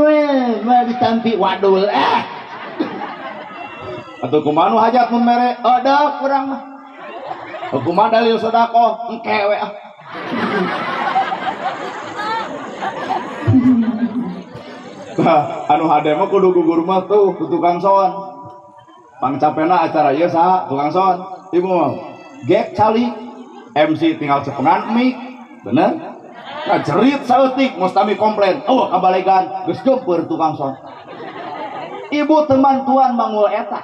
mah ditampi wadul atuh kumaha nu hajat mun mere dek urang mah kumaha dalil sedekah engke we anu hade mah kudu gugur mah tuh ku tukang son pangcapena acara ieu saha tukang son ibu mah gek cali MC tinggal cepengan mik bener nah jerit saeutik mustami komplain kabalegan geus geumpeur tukang son ibu teman tuan mangul eta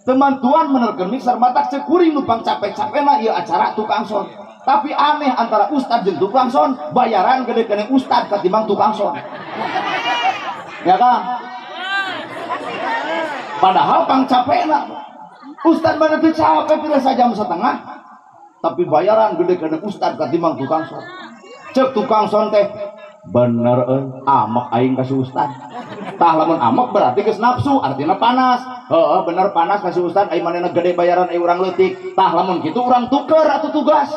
teman tuan menerkeun mixer matak cekuring nu pangcape-capena ieu acara tukang son tapi aneh antara ustad jeung tukang son bayaran gede kene ustad katimbang tukang son ya kan padahal pangcapena ustad mana teu capek pira sajam setengah tapi bayaran gede kene ustad katimbang tukang son cek tukang son teh bener amek aing ka si ustad tah lamun amek berarti geus nafsu artinya panas bener panas ka si ustad aing manehna gede bayaran aing urang leutik tah lamun kitu urang tuker atuh tugas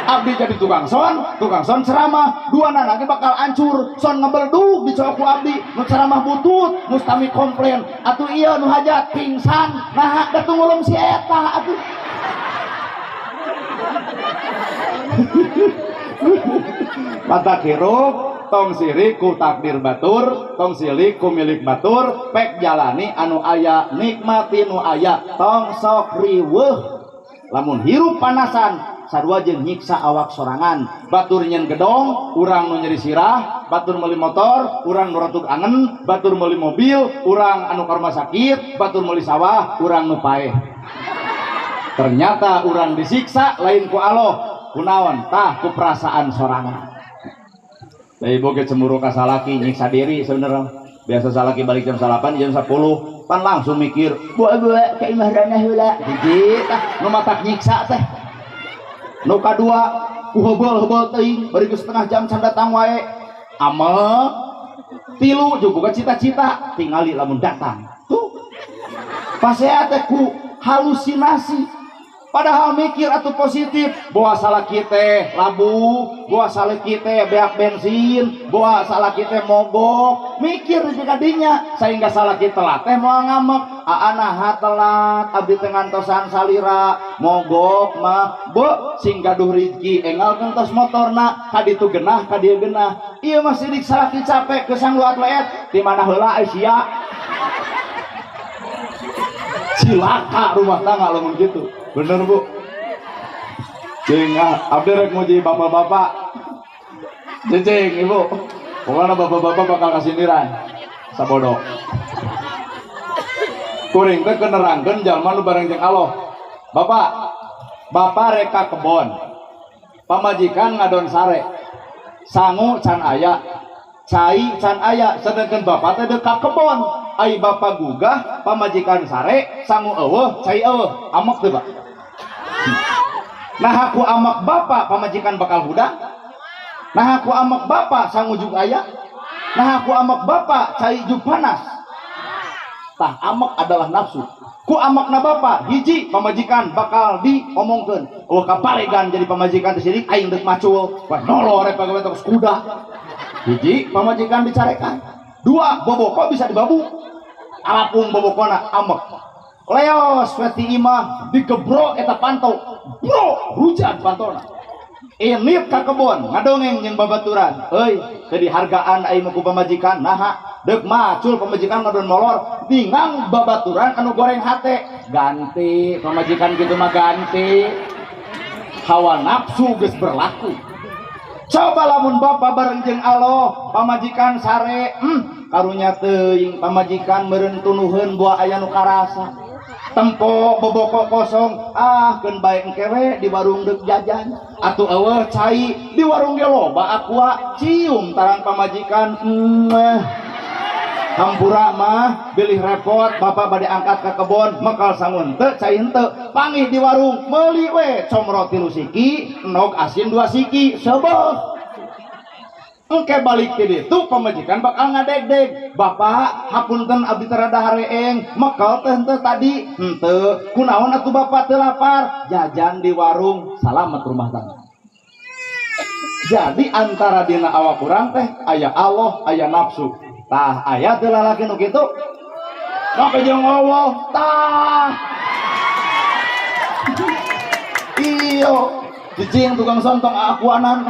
abdi jadi tukang son ceramah dua nanage bakal hancur son ngebelduk dicoba ku abdi nu ceramah butut mustami komplain atuh iya nu hajat pingsan nah da tungulung si eta atuh mata hirup tong sirik ku takdir batur tong silik ku milik batur pek jalani anu aya nikmati nu aya tong sok riweuh lamun hirup panasan sarua jeung nyiksa awak sorangan batur nyen gedong urang nu nyeri sirah batur meuli motor urang nu ratuk angen batur meuli mobil urang anu ka rumah sakit batur meuli sawah urang nu paeh ternyata urang disiksa lain ku Allah kunaon tah ku perasaan sorangan da ibu ge cemburu ka salaki nyiksa diri sebenarnya biasa salaki balik jam 8 jam 10 pan langsung mikir buah ka imah ranah heula hiji tah nu matak nyiksa teh nu kadua ku heubeuh teuing bari geus setengah jam can datang wae amek tilu jeung boga cita-cita tingali lamun datang tuh pasea teh ku halusinasi padahal mikir atuh positif bahwa salaki teh labu bahwa salaki teh beak bensin bahwa salaki teh mogok mikir di kadinya sehingga salaki telat teh moal ngamek aanaha telat abdi teh ngantosan salira mogok mah sing gaduh rezeki enggal kentos motorna kaditu genah kadieu genah ieu mah sidik salaki capek keusang luat leet di mana heula ai sia cilaka rumah tangga lamun gitu bener bu cing abdi rek muji bapak-bapak cing ibu pokoknya bapak-bapak bakal kasih niran sabodo kuring teh kenerangkeun jalma nu bareng jeung Allah bapak reka kebon pamajikan ngadon sare sangu can aya cai can aya sedangkan bapak teh deuk ka kebon ai bapak gugah pamajikan sare sangu eueuh cai eueuh amek teu Pak nah aku amek bapak pamajikan bakal budak nah aku amek bapak sangu jug aya nah aku amek bapak cai jug panas tah amek adalah nafsu ku amakna bapak hiji pamajikan bakal diomongkeun kaparegan jadi pamajikan teh sirik aing deuk macul wah noloh rek pagawe tos kuda hiji pamajikan dicarekan dua boboko bisa dibabu alapung bobokona amek leos peti imah dikebrok eta pantau bro hujan pantona init ka kebon ngadongeng jeung babaturan euy teu dihargaan aing ku pamajikan naha deuk macul pamajikan ngadon molor tingang babaturan anu goreng hate ganti pamajikan kitu mah ganti hawa nafsu geus berlaku coba lamun bapak bareng jeung Allah pamajikan sare karunya teuing pamajikan meureun tunuheun buah aya nu karasa tempo boboko kosong keun bae engkewe di warung deuk jajan atuh eueuh cai di warung ge loba aqua cium tarang pamajikan hampura mah bilih repot bapak bade angkat ke kebon mekal sangun teu cai henteu pangih di warung meuli we comro 3 siki endog asin 2 siki sebeuh engke balik ke ditu pamajikan bakal ngadeg-deg, bapak hapunten abdi terada hareeng mekal teh henteu tadi henteu kunaon atuh bapak teu lapar jajan di warung salamet rumah tangga. Jadi antara dina awak urang teh aya Allah aya nafsu tah aya teu lalaki nu kitu maka jeung Allah tah iyo cicing tukang sontong akuanan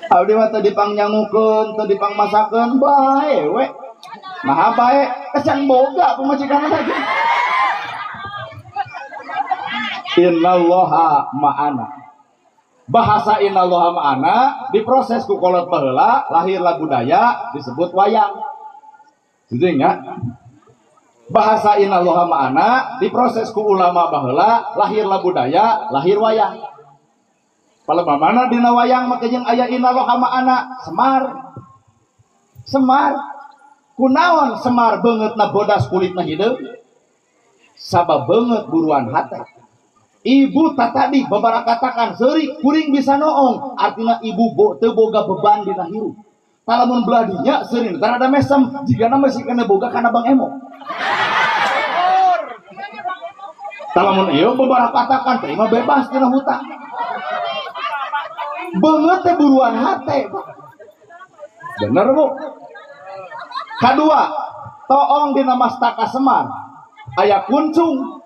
abdi mah teu dipangnyangukeun teu dipangmasakeun bae we maha bae kecan boga pamajikan lagi. Innallaha ma'ana, bahasa innallaha ma'ana diproses ku kolot baheula lahirlah budaya disebut wayang. Jadi nya bahasa innallaha ma'ana diproses ku ulama baheula lahirlah budaya lahir wayang. Palemamana dina wayang make jeung aya innallaha ma'ana Semar. Semar kunaon Semar beungeutna bodas kulitna hideung sabab beungeut buruan hate. Ibu tadi babara katakan seuri kuring bisa noong artinya ibu teu boga beban dina hirup. Talamun belah dinya seuri tara ada mesem jigana masih kena boga kana Bang Emo. Talamun ieu babara katakan terima bebas dina hutang. Beungeut teh buruan hate. Bener Bu. Kadua, toong dina mastaka Semar aya kuncung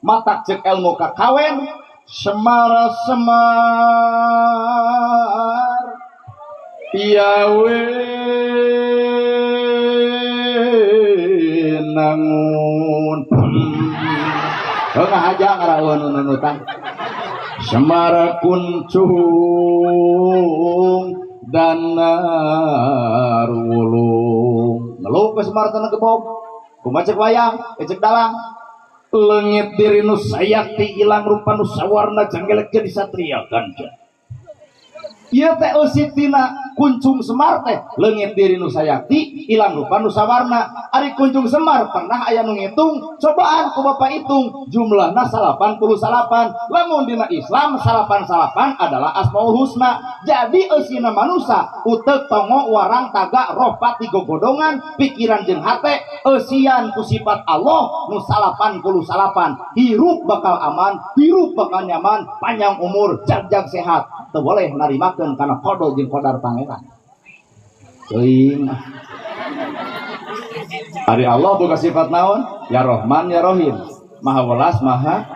matak cek ilmu kakawen Semar Semar piawe nangun aja ngarawan nunutan Semar kuncung dan narwulung ngeluh ke Semar tanah kebom kumacek wayang ecek dalang leungit diri nu sayakti ilang rupa nu sawarna janggelek jadi satria ganja. Ieu teh eusit tina kuncung Semar teh leungit diri nu sayakti ilang rupa nu sawarna. Ari kuncung Semar pernah aya nu ngitung cobaan ku Bapak hitung jumlahna 88. Lamun dina Islam 88 adalah Asmaul Husna. Jadi eusina manusia uteuk tongo warang taga roh pati gogodongan pikiran jeung hate eusian ku sifat Allah nu 88. Hirup bakal aman, hirup bakal nyaman, panjang umur, jag sehat. Teu boleh narimakeun kana qada jeung qadar pangeran. Teuing. Ari Allah boga sifat naon? Ya Rahman ya Rahim. Maha welas maha.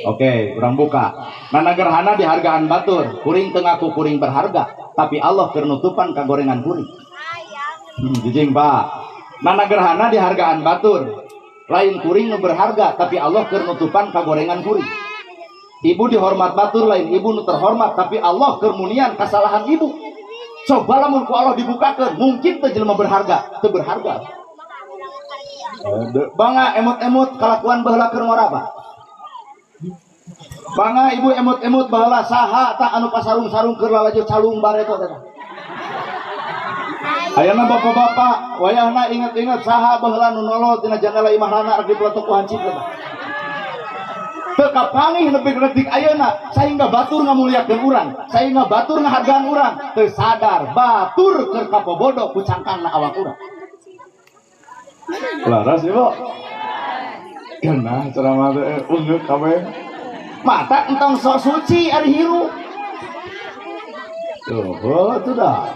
Oke, urang buka. Nana gerhana dihargaan batur, kuring teu ngaku kuring berharga, tapi Allah keur nutupan kagorengan kuring. Jijing Pak. Nana gerhana dihargaan batur, lain kuring nu berharga, tapi Allah keur nutupan kagorengan kuring. Ibu dihormat batur lain ibu nu terhormat tapi Allah kemunian kesalahan ibu. Coba lamun ku Allah dibukakeun mungkin teu jelema berharga, teu berharga. Bangga emot-emot kalakuan baheula keur ngoraba. Bangga ibu emot-emot baheula saha tah anu pasarung-sarung keur lalajo calung bareto teh. Ayeuna bapak-bapak wayahna inget-inget saha baheula nu nolot dina jandala imahrana arep dipeletok ku hancit teh. Teka pangih lebih-lebih ayeuna sehingga batur ngamuliakeun urang, sehingga batur ngahargaan urang, teu sadar batur keur kapobodo ku cangkangna awak urang. Laras ieu. Kenah ceramah teh ungeuk kabeh. Mata entong sok suci ari hirup. Tuh dah.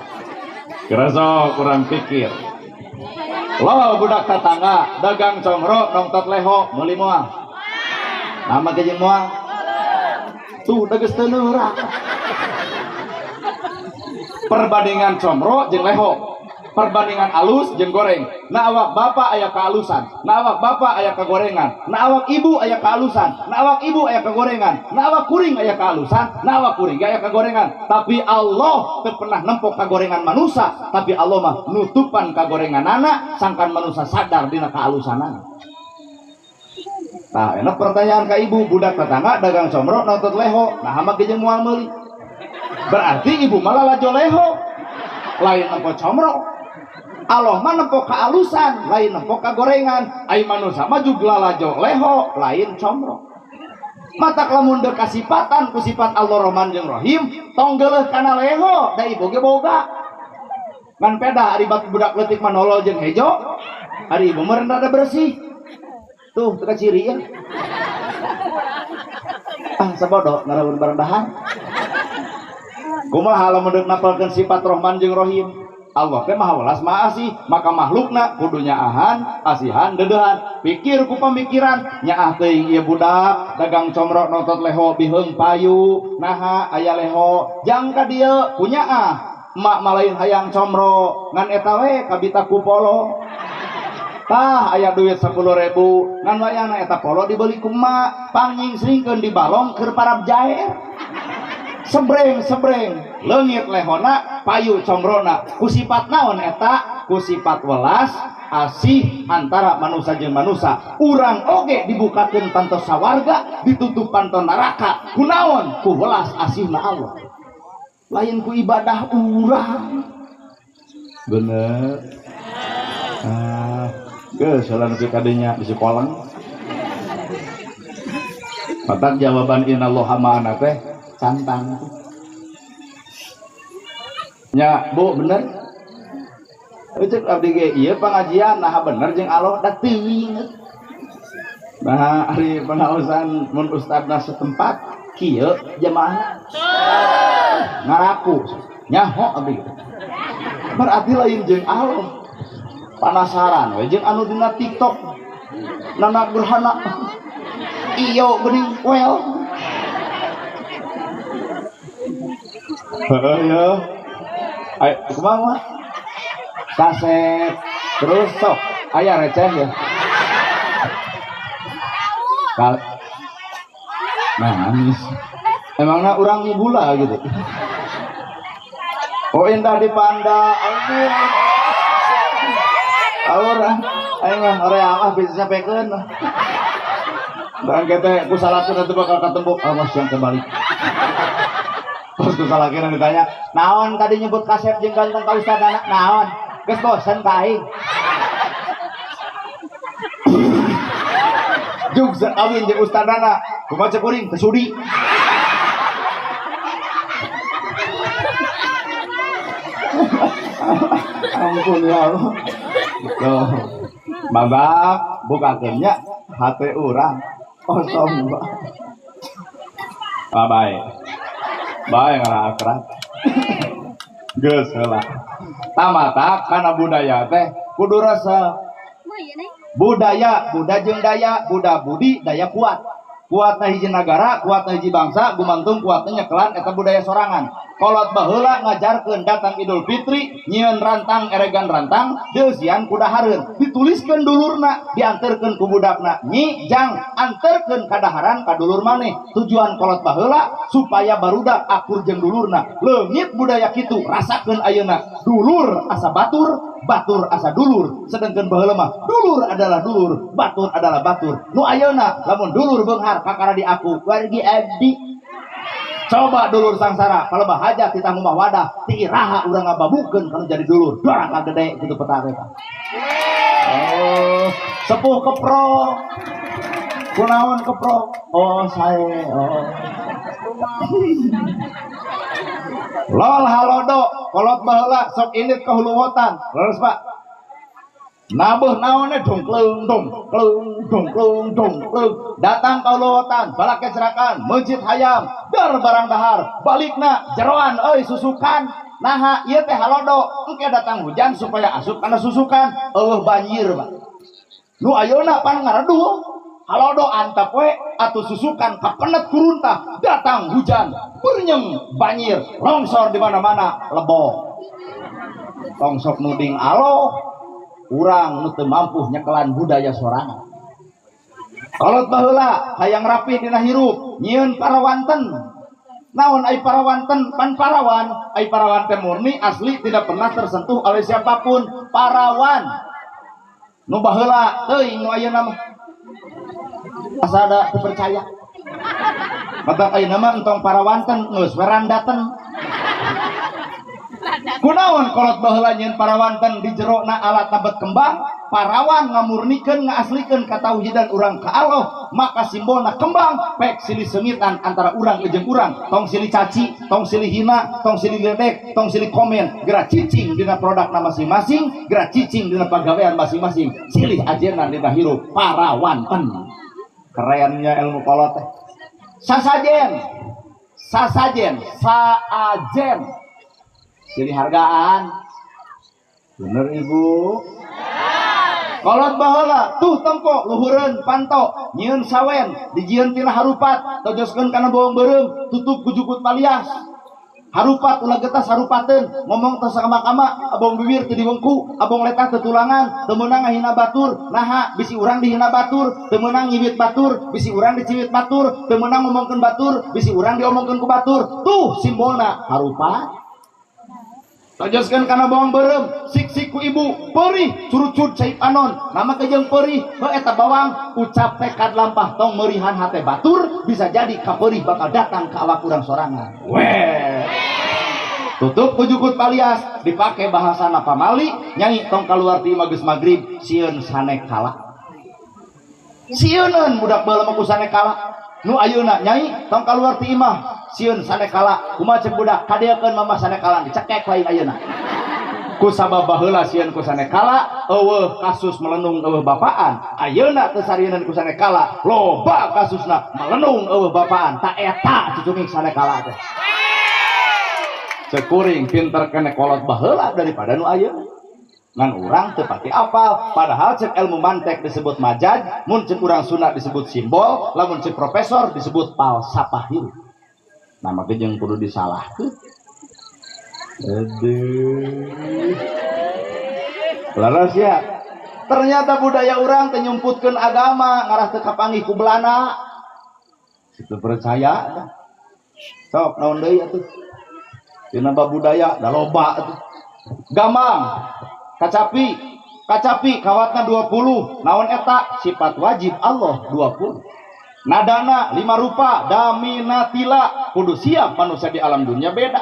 Kerasa kurang pikir. Lo budak tetangga dagang congro nongtot leho meuli moal. Nama ke jeung moal tuh dages teu neurang. Perbandingan comro jeung leho, perbandingan alus jeung goreng. Na awak bapak aya kaalusan, na awak bapak aya kagorengan, na awak ibu aya kaalusan, na awak ibu aya kagorengan, na awak kuring aya kaalusan, na awak kuring aya kagorengan. Tapi Allah teu pernah nempok kagorengan manusia, tapi Allah mah nutupan kagorenganana sangkan manusia sadar dina kaalusanana. Nah, enak pertanyaan ke ibu, budak tetangga dagang comro nonton leho, nah hama jeung moal meuli. Berarti ibu malah lajo leho, lain nempo comro. Allah mah nempo kaalusan, lain nempo kagorengan. Ai manusia mah juga lajo leho, lain comro. mata lamun deu kasipatan ku sifat Allah Rahman jeung Rahim tong geuleuh kana leho da ibu ge boga ngan peda ari budak leutik manolol jeung hejo ari ibu meureun rada bersih tuh teu ciri ya sabodo ngaraweun bareng dahar kumaha lamun deuk napalkeun sifat Rahman jeung Rahim Allah teh maha welas maha asih maka makhlukna kudu nyaahan asihan dedehan pikir ku pamikiran nyaah teuing ieu budak dagang comro nontot leho biheung payu naha aya leho jang ka dieu punyaah emak malain hayang comro ngan eta we kabita ku polo tah aya duit 10.000 ngan wayahna eta polo dibeli ku emak pangnyingsringkeun di balong keur parab jaer sebreng leungit lehona payu comrona ku sifat naon eta ku sifat welas asih antara manusia jeung manusia urang oge dibukakeun pantos sawarga ditutup pantos neraka kunaon ku welas asihna Allah lain ku ibadah urang bener geus heula nepi ka dinya di sekolah patak jawaban innallaha ma'ana teh cantang nya bu bener cek abdi ge ieu pangajian nah bener jeung Allah da teuing nah ari pengaosan mun ustadna setempat kieu jamaah ngaraku nyaho abdi berarti lain jeung Allah panasaran we jeung anu dina TikTok nana gerhana iyo geuning well ya ayo kumaha kaset terus sok aya receh ya nangis emangna urang gula gitu oh indah dipanda aura aing mah hoream ah bisa sampaikeun dan kita ku salakeun teh bakal katembok awas yang kembali terus ku salakeun ditanya naon tadi nyebut kasep jeung ganteng ka ustadana naon geus bosen ka aing jug awin jeung ustadana kumaha cek kuring teu sudi ampun ya Allah tuh babak bukakeunnya hate urang kosong bye ngara akrat geus heula tamata kana budaya teh kudu rasa budaya buda jeung daya buda budi daya kuatna hiji nagara kuatna hiji bangsa gumantung kuatna nyekelan eta budaya sorangan kolot baheula ngajarkeun datang Idul Fitri nyieun rantang eregan rantang deusian kudahareun dituliskeun dulurna dianterkeun ku budakna nyi jang anterkeun kadaharan ka dulur maneh tujuan kolot baheula supaya barudak akur jeung dulurna leungit budaya kitu rasakeun ayeuna dulur asa batur batur asa dulur sedengkeun baheula mah dulur adalah dulur batur adalah batur nu ayeuna lamun dulur beunghar kakara di aku wargi abdi coba dulur sangsara kalau bahajat di tanggung wadah ti iraha urang ngababukeun kana jadi dulur dorang ka gede kitu peta eta oh sepuh kepro kunaon kepro oh sae oh lol halodo kolot baheula sok indit ka huluwotan leres Pak nabuh naonnya dongklung datang ka huluwotan balak kecerakan mencit hayam dar barang dahar balikna jeroan euy susukan naha ieu teh halodo engke datang hujan supaya asup kana susukan eueuh banjir Pak nu ayeuna pan ngareduh halodo antep we atuh susukan kapenet kuruntah datang hujan bernyeng banjir longsor di mana-mana leboh longsok nuding aloh urang nu teu mampu nyekelan budaya sorangan kolot baheula hayang rapi dina hirup nyieun parawanten naon ai parawanten pan parawan ai parawan teh murni asli tidak pernah tersentuh oleh siapapun parawan nu baheula teuing nu ayeuna mah asa ada terpercaya mata ayeuna mah entong parawanten geus werandaten kunaon kolot baheula nyieun parawanten di jerona alat tabet kembang parawan ngamurnikeun ngaaslikeun katauhidan urang ka Allah, maka simbolna kembang pek silih sengitan antara urang jeung urang, tong silih caci, tong silih hina, tong silih ledek, tong silih komen, gerak cicing dina produkna masing-masing, gerak cicing dina pagawean masing-masing, silih ajenan dina hirup parawan pen. Kerennya ilmu kolot teh. Sasajen, saajen, silih hargaan. Bener ibu. Kolot baheula tuh tempo luhureun panto nyieun sawen dijieun tina harupat tojoskeun kana bawang beureum tutup ku jukut palias harupat ulah getas harupateun ngomong teu sakama-kama abong bibir teu diwengku abong letah teu tulangan teu meunang ngahina batur naha bisi urang dihina batur teu meunang nyiwit batur bisi urang diciwit batur teu meunang ngomongkeun batur bisi urang diomongkeun ku batur tuh simbolna harupat. Tojoskeun kana bawang beureum sik-sik ku ibu perih curucut caip anon nama kejeng perih heuh eta bawang ucap tekad lampah tong meurihan hate batur bisa jadi kaperih bakal datang ka awak urang sorangan weh tutup ku jukut palias dipake bahasana pamali nyanyi tong kaluar ti imah geus magrib sieun sane kala sieuneun budak baheula mah ku sane kala nu ayeuna nyanyi tong kaluar ti imah sieun sanekala kumaha cek budak kadeukeun mama sanekala dicekek wae ayeuna ku sabab baheula sieun ku sanekala eueuh kasus melenung eueuh bapaan ayeuna teu sarieun ku sanekala loba kasusna melenung eueuh bapaan ta eta cucunging sanekala teh cek kuring pinter kene kolot baheula daripada nu ayeuna ngan urang teu pati apal padahal cek ilmu mantek disebut majaz mun cek urang Sunda disebut simbol lamun cek profesor disebut falsafah hirup nama kejeng kudu disalahkeun. Aduh. Laras ya. Ternyata budaya urang teh nyumputkeun agama ngarah teu kapanggih ku Belanda. Situ percaya. Sok naon deui atuh. Dina budaya da loba atuh. Gamang, kacapi kawatna 20. Naon eta? Sifat wajib Allah 20. Nadana 5 rupa daminatila kudu siap manusia di alam dunia beda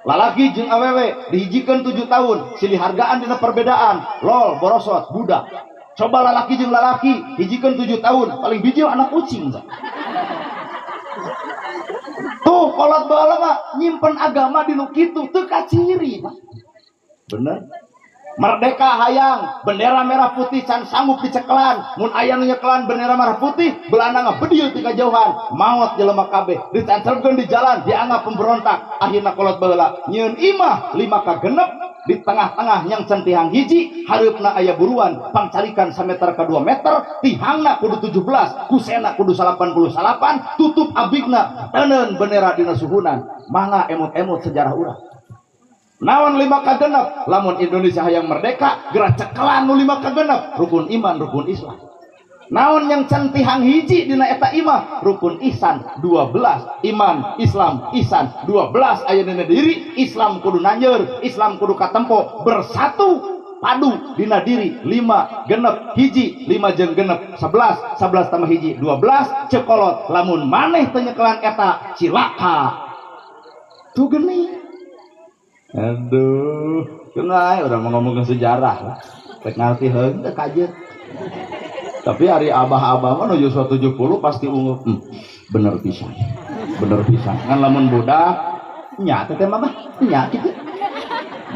lalaki jeung awewe dihijikeun 7 tahun silih hargaan dina perbedaan lol borosot budak coba lalaki jeung lalaki hijikeun 7 tahun paling bijil anak kucing tuh kolot baheula mah nyimpen agama di nu kitu teu kaciri Pak bener merdeka hayang bendera merah putih can sanggup diceklan mun aya nu nyeklan bendera merah putih Belanda ngabedieu ti kajauhan maot jelema kabeh ditancelkeun di jalan dianggap pemberontak akhirna kolot baheula nyieun imah 5 ka genep di tengah-tengah yang centihang hiji hareupna aya buruan pangcalikan sameter ka 2 meter tihangna kudu 17 kusena kudu 88 tutup abigna teuneun bendera dina suhunan mangga emot-emot sejarah urang naon 5 ka genep lamun Indonesia hayang merdeka gerak cekelan nu 5 ka genep rukun iman rukun Islam naon yang centihang hiji dina eta imah rukun ihsan 12 iman Islam ihsan 12 aya dina diri Islam kudu nanjeur Islam kudu katempo bersatu padu dina diri 5 genep hiji 5 jeung genep 11 11 tambah hiji 12 cekolot lamun maneh teu nyekelan eta cilaka tuh geni. Aduh, kenai orang mau ngomongin sejarah, tek ngerti heung teh kajet. Tapi hari abah-abah mah nuju 70 pasti ungu, bener pisan, Ngan lamun budak, nya teh mah nya kitu.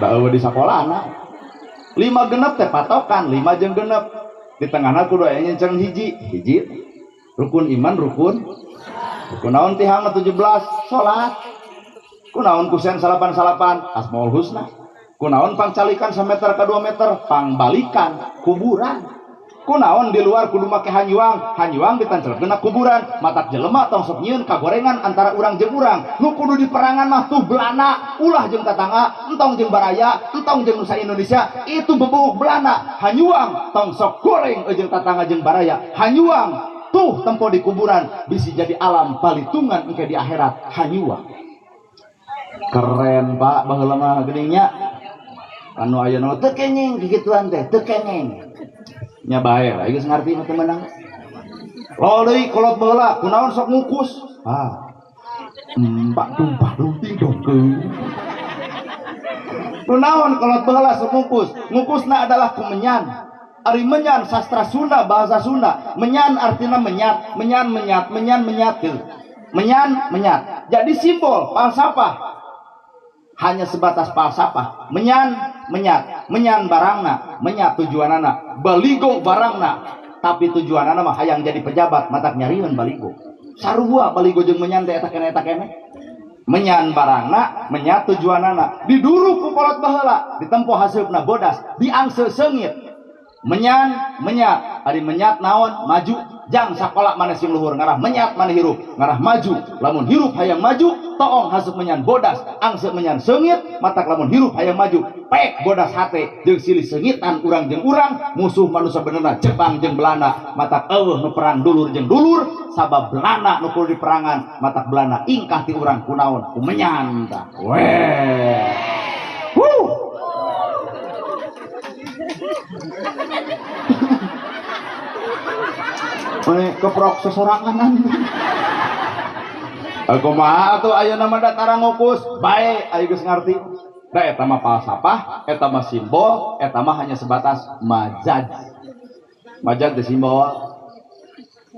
Da eueuh di sakolana. 5 genep teh patokan, 5 jeung genep. Di tengahna kudu aya nyenceng hiji. Rukun iman, rukun naon tihang 17 salat. Kunaon kusen salapan asmaul husna kunaon pangcalikan sameter ka 2 meter pangbalikan kuburan kunaon di luar kudu make hanyuang ditancelkeun kuburan matak jelema tong sok nyieun kagorengan antara urang jeung urang nu kudu di perangan mah tuh Belanda ulah jeung tatangga entong jeung baraya entong jeung nusa Indonesia itu bebeuh Belanda hanyuang tong sok goreng jeung tatangga jeung baraya hanyuang tuh tempo di kuburan bisa jadi alam palitungan engke di akhirat hanyuang. Keren Pak baheula mah geuning nya anu ayeuna teu kenging kikituan teh teu kenging nya bae lah geus ngarti mah teu meunang lo deui kolot baheula kunaon sok ngukus mbak tumpah lunting dongkeun kunaon kolot baheula sok ngukusna adalah kumenyan Ari menyan sastra Sunda, bahasa Sunda. Menyan artinya menyat, menyan menyat, menyan menyat gitu. Menyan menyat. Jadi simbol falsafah hanya sebatas falsafah. Menyan menyat, menyan barangna, menyat tujuanana, baligo barangna. Tapi tujuanana mah hayang jadi pejabat, matak nyariun baligo. Sarua baligo jeung menyan teh eta kene. Menyan barangna, menyat tujuanana. Diduru ku kolot baheula, ditempo hasilna bodas, diangse seungit. Menyan menyat, ari menyat naon maju, jang sakolak mana sing luhur ngarah menyat mana hirup ngarah maju. Lamun hirup hayang maju toong haseup menyan bodas, angse menyan seungit, matak lamun hirup hayang maju pek bodas hate jeung silih seungitan urang jeung urang, musuh manusia benerna Jepang jeung Belanda, matak eueuh nu perang dulur jeung dulur, sabab Belanda nu kudu diperangan, matak Belanda ingkah ti urang kunaon ku menyan tah. Weh. Keprok sesorangan. Aku mah atuh aya nama datara ngukus bae aya geus ngarti. Da eta mah falsafah, eta mah simbol, eta mah hanya sebatas majaz. Majaz teh simbol.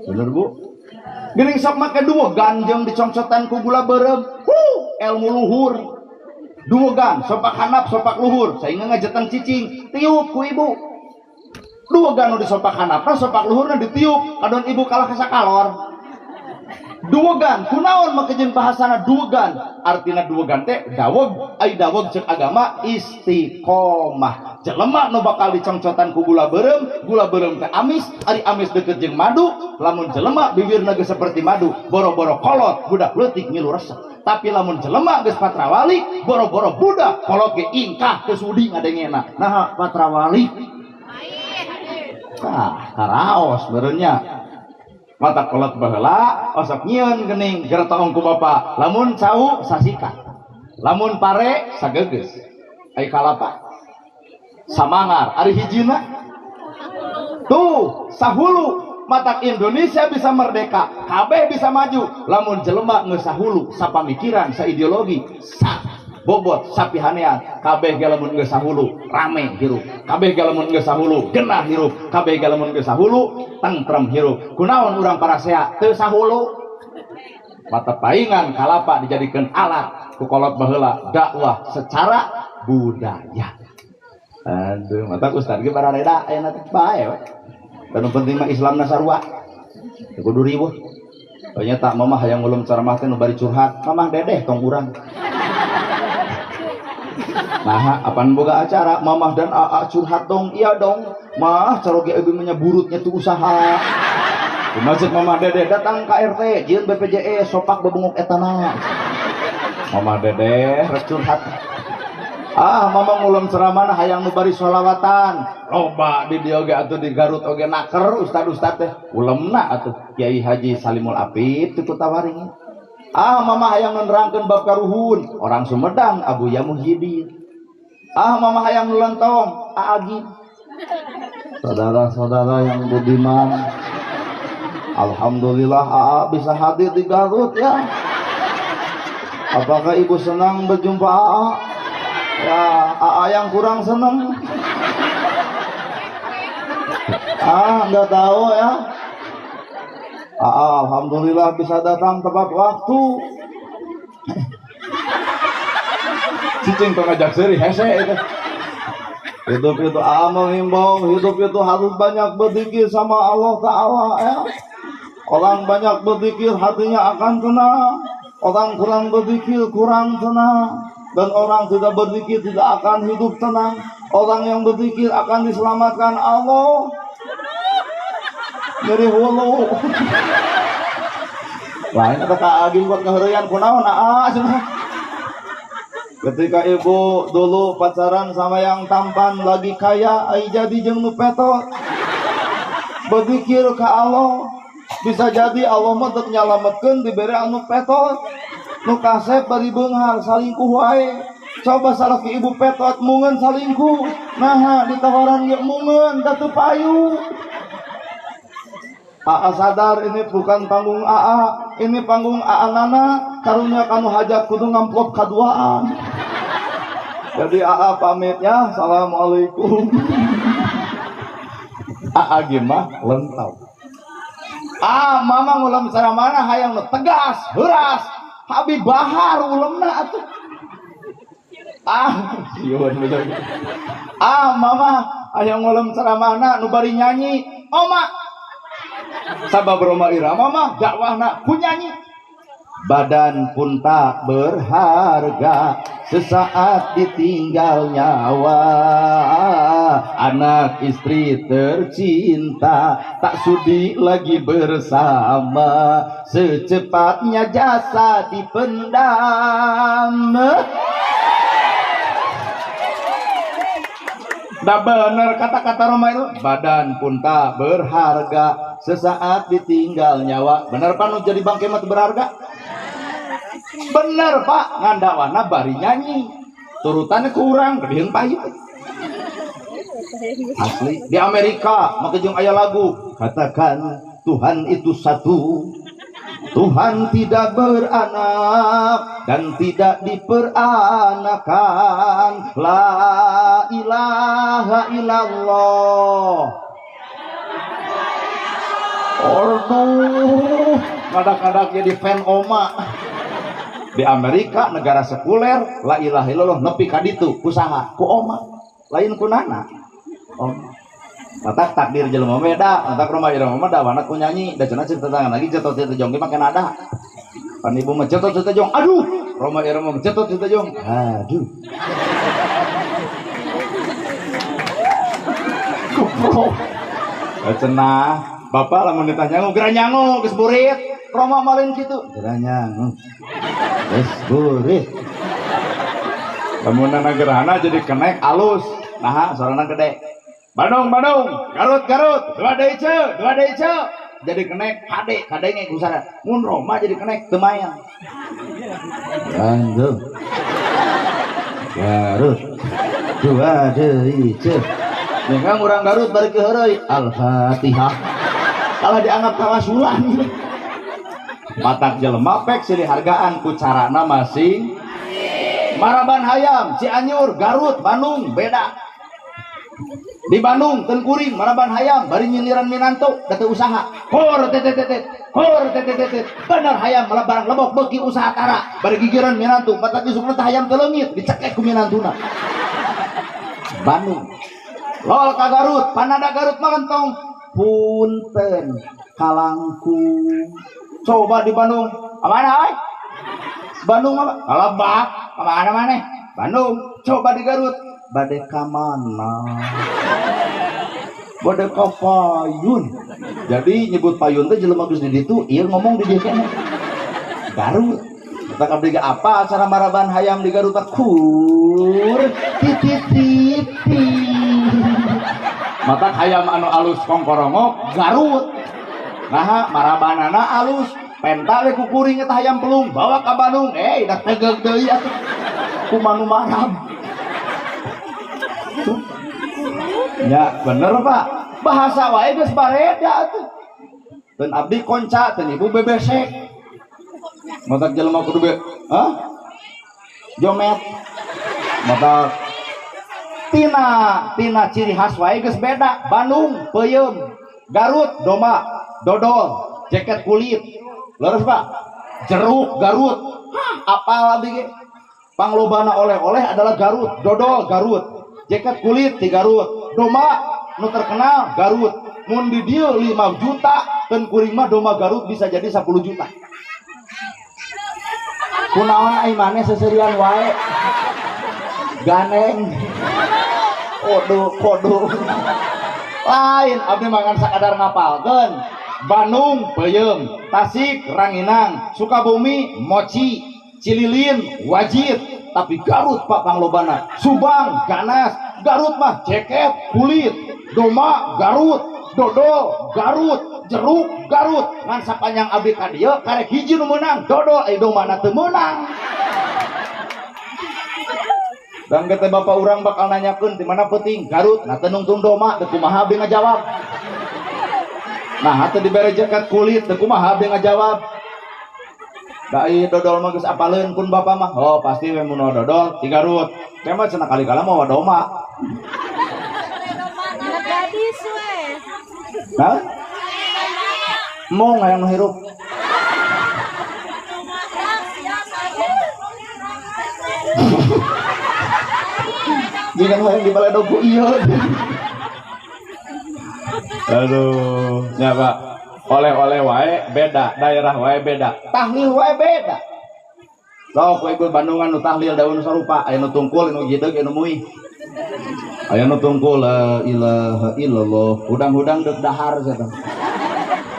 Bener Bu? Geuning sok make duwegan jeung dicongcotan ku gula beureum. Ilmu luhur. Duwegan, sopak handap, sopak luhur. Saingan ngajetan cicing, tiup ku ibu. Duwegan nu disopak handapna, sopak luhurna ditiup, kadon ibu kalah kasakalor. Duwegan, kunaon make jeung bahasana duwegan? Artina duwegan teh daweg, ai daweg ceuk agama istiqomah. Jelema nu bakal dicongcotan ku gula beureum teh amis, ari amis deukeut jeung madu, lamun jelema bibirna geus saperti madu, boro-boro kolot, budak leutik ngilu resep. Tapi lamun jelema geus patrawali, boro-boro budak kolot ge ingkah teu sudi ngadengena. Nah, patrawali karaos berenya mata kolot baheula osok nyieun geuning keur taong ku bapa, lamun cau sasika, lamun pare sageugeus, ai kalapa samangar ari hijina tuh sahulu. Matak Indonesia bisa merdeka, kabeh bisa maju lamun jelema geus sahulu sapamikiran, saideologi, bobot sapihanean, kabeh ge lamun geus sahulu rame hirup, kabeh ge lamun geus sahulu genah hirup, kabeh ge lamun geus sahulu tentrem hirup. Kunaon urang parasehat teu sahulu? Mata paingan kalapa dijadikeun alat ku kolot baheula dakwah secara budaya. Aduh, mata ustad ge barareda aya teh bae we. Dan penting mah Islamna sarua. Kudu riweuh. Ternyata mamah hayang ngulum ceramah teh nu bari curhat, mamah dedeh tong urang. Nah, apaan boga acara mamah dan aa curhat dong, iya dong. Mah caroge eueuh nya burutnya tuh usaha. Di masjid mamah dedeh datang ke RT, jieun BPJS sopak bebengok etana. Mamah dedeh rek curhat. Mama ngulum ceramah hayang nu bari sholawatan. Loba di dieu ge atuh di Garut oge naker ustad-ustad teh. Ulemna atuh Kiai Haji Salimul Apit teu tawaring. Mama hayang nerangkeun bab karuhun, orang Sumedang Abu Ya Muhyiddin. Mama hayang nulontong Aagi. Saudara-saudara yang budiman, alhamdulillah bisa hadir di Garut ya. Apakah ibu senang berjumpa ya, yang kurang senang. Nggak tahu ya. Alhamdulillah bisa datang tepat waktu. Cicing tuh ngajak seri hese itu. Hidup itu menghimbau, hidup itu harus banyak berzikir sama Allah Ta'ala ya. Orang banyak berzikir hatinya akan tenang. Orang kurang berzikir kurang tenang. Dan orang tidak berzikir tidak akan hidup tenang. Orang yang berzikir akan diselamatkan Allah dari hulu. Lain ada kaagin buat keherian kunaon ketika ibu dulu pacaran sama yang tampan lagi kaya, ai jadi jeung nu petot. Berzikir ka Allah, bisa jadi Allah mah teu nyalametkeun dibere anu petot. Nu kasep bari beunghar salingkuh wae. Coba salaki ibu petot mungeun salingkuh. Nah, ditawaran ge mungeun da teu payu. Sadar ini bukan panggung ini panggung nana karunya kanu hajat kudu ngamplop kaduaan. Jadi pamit ya, assalamualaikum. Agi mah lentau. Mama ulam saramana hayang nu tegas, heuras, habis bahar ulemna atuh. Sieun betul. Mama hayang ulam saramana nu bari nyanyi, oma. Sabab Roma irama mah dakwahna ku nyanyi. Badan pun tak berharga, sesaat ditinggal nyawa. Anak istri tercinta tak sudi lagi bersama. Secepatnya jasa dipendam. Dah bener kata-kata Roma itu. Badan pun tak berharga, sesaat ditinggal nyawa. Bener Pak nu jadi bangke mah berharga? Bener Pak, ngandawana bari nyanyi. Turutannya kurang, gedeun pahit. Asli. Di Amerika maka jeung aya lagu, katakan Tuhan itu satu. Tuhan tidak beranak dan tidak diperanakan. La ilaha illallah. Orduh, kadang-kadang jadi fan oma. Di Amerika negara sekuler, la ilaha illallah nepi ka ditu kusaha ku oma, lain ku nana. Matak takdir jelema beda, matak Roma irama da wana ku nyanyi, da cenah cerita tangan lagi jatuh cerita jong ge make nada. Pan ibu mah jatuh cerita jong, aduh, Roma irama jatuh cerita jong, aduh. Kuprok. Cenah, bapak lamun ditanya nyangu, geura nyangu geus burit. Roma malin kitu, geura nyangu. Geus burit. Lamun gerhana jadi kenek alus. Nah, sorana gede. Bandung, Garut, dua dece. Jadi kenek kadenge kusara. Mun Roma jadi kenek teu mayang. Bandung, Garut, dua dece. Dengan orang Garut bari ke heureuy Al-Fatihah. Kalau dianggap kawasulan. Matak jelema pek silih hargaan ku carana masing. Maraban hayam, Cianjur, Garut, Bandung beda. Di Bandung tengkuring maraban hayam bari nyindiran minanto datu usaha hor tetetetet bener hayam malah barang lebok beuki usaha tara bari gigiran minanto matak isukna teh hayam teleungit dicekek ku minantuna. Bandung lol ka Garut panada Garut mah kentong punten kalangkung. Coba di Bandung amana oi Bandung mah kalebak kamana maneh Bandung. Coba di Garut bade ka mana? Bade ka Payun. Jadi nyebut Payun teh jelema geus di ditu, ieu ngomong di dieu keneh. Garut. Kita kabeh apa acara maraban hayam di Garut kur tititi. Mata hayam anu alus kongkorongok Garut. Nah, marabanana alus penta we ku kuring eta hayam pelung bawa ka Bandung. Da tegeg deui atuh. Kumanu marab. Ya bener Pak, bahasa wae geus bareda atuh. Dan abdi konca teh ibu bebesek. Matak jelema kudu jomet. Matak tina ciri khas wae geus beda. Bandung peuyeum, Garut doma, dodol, jaket kulit. Leres Pak, jeruk Garut. Apal abdi ge? Panglobana oleh-oleh adalah Garut, dodol Garut. Jaket kulit di Garut, doma nu terkenal Garut. Mun di dieu 5 juta, dan kuring mah doma Garut bisa jadi 10 juta. Kunaon ai maneh seserian wae. Ganeng. Kodo. Lain abdi mangan sakadar ngapalkeun. Bandung peuyeum, Tasik ranginang, Sukabumi mochi, Cililin wajib. Tapi Garut Pak panglobana Subang ganas. Garut mah jaket kulit, doma Garut, dodol Garut, jeruk Garut. Ngan sapanjang abdi ka dieu karek hiji nu meunang dodol domana teu meunang. Dan kata bapak urang bakal nanyakeun di mana peuting Garut nah teu nungtung doma teu kumaha abdi ngajawab. Nah atuh dibere jaket kulit teu kumaha abdi ngajawab. Dai dodol mah geus apaleun pun bapak mah. Oh pasti we mun dodol di Garut. Kemah cenah kali-kala mau doma. Gadis we. Hah? Mau ngayang hirup. Jika ngayang di balai doku iya. Aduh, ya Pak. Oleh-oleh wae beda, daerah wae beda, tahlil wae beda. Sok kowe ikut Bandungan nu tahlil daun sarupa, aya nu tungkul, nu gideug, anu muih. Aya nu tungkul la ilaha illallah, udang-udang deuk dahar cenah.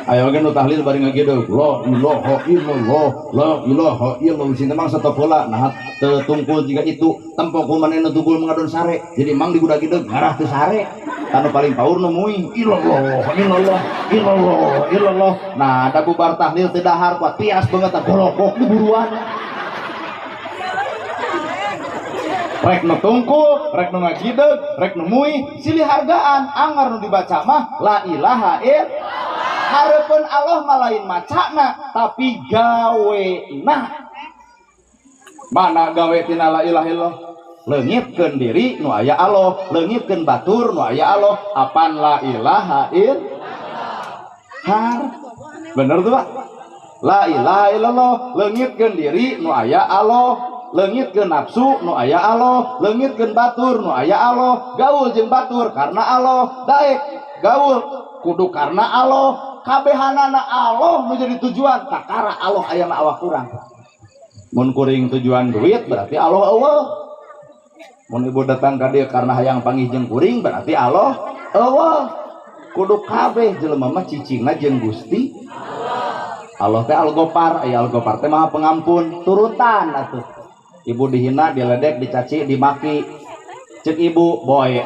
Aya oge nu tahlil bari ngagideug, la ilaha illallah, la ilaha illallah, sing mang satu pula, nah teu tungkul jiga itu, tempo ku maneh nu tungkul mengadon sare, jadi mang digudag-gideug ngarah teu sare. Anu paling paur nu muih, illallah, illallah, illallah, illallah. Nah, da bubar tahlil teu dahar kuat tias banget golokok di buruan. Rek nu tungkul, rek nu ngagideug, rek nu muih, silih hargaan, anggar nu dibaca mah la ilaha illallah. Hareupeun Allah mah lain macana, tapi gawena. Mana gawe tina la ilaha illallah? Leungitkeun diri nu aya Allah, leungitkeun batur nu aya Allah. Apan la ilaha illallah? Bener tuh Pak? La ilaha illallah, leungitkeun diri nu aya Allah, leungitkeun nafsu nu aya Allah, leungitkeun batur nu aya Allah. Gaul jeung batur karena Allah, daek gaul kudu karena Allah, kabehanana Allah nu jadi tujuan. Kakara Allah aya na awak urang. Mun kuring tujuan duit berarti Allah eueuh. Mun ibu datang ka dieu karena hayang panggih jeung kuring berarti Allah eueuh. Kudu kabeh jelema mah cicingna jeung Gusti Allah teh Al-Ghafar, aya Al-Ghafar teh Maha Pengampun, turutan atuh. Ibu dihina, diledek, dicaci, dimaki. Cek ibu, boy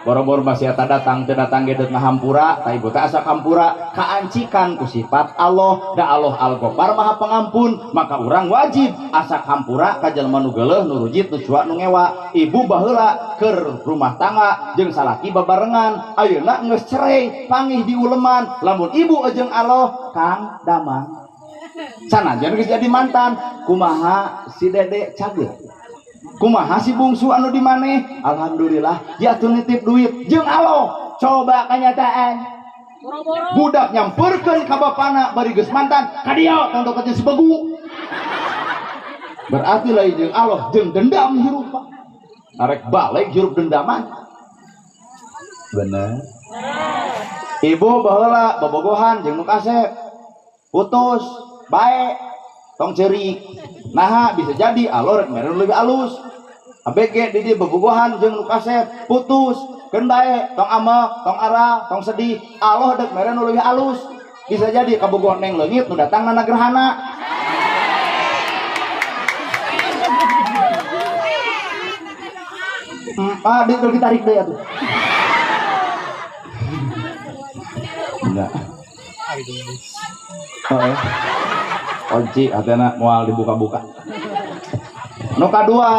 boro-boro masih eta datang teu datang ge deuk ngahampura, ta ibu teh asa kampura, kaancikan ku sifat Allah, da Allah Al-Ghafar Maha Pengampun, maka urang wajib asa kampura ka jalma nu geuleuh, nu rujit, nu cuak, nu ngewa. Ibu baheula keur rumah tangga jeung salaki babarengan, ayeuna geus cerai, pangih diuleman. Lamun ibu jeung Allah, Kang Damang. Sanajan geus jadi mantan, kumaha si Dede cager? Kumaha si bungsu anu di maneh? Alhamdulillah, ya atuh nitip duit jeung Allah. Coba kanyataan. Budak nyamperkeun ka bapana bari geus mantan, ka dieu tong dokter sebegu. Berarti lain jeung Allah, jeung dendam hirup. Narek balik hirup dendaman. Bener. Ibu baheula bobogohan jeung nu kasep. Putus, bae, tong ceurik. Nah, bisa jadi Allah rek mere leuwih alus. ABG di dieu bobogohan jeung nu kasep, putus, keun bae, tong ameh, tong ara, tong sedih. Allah rek mere leuwih alus. Bisa jadi kabogohan neng leungit nu datang na gerhana. Itu ditarik deh atuh. Enggak. Kunci hatena moal dibuka-buka. Nu kadua.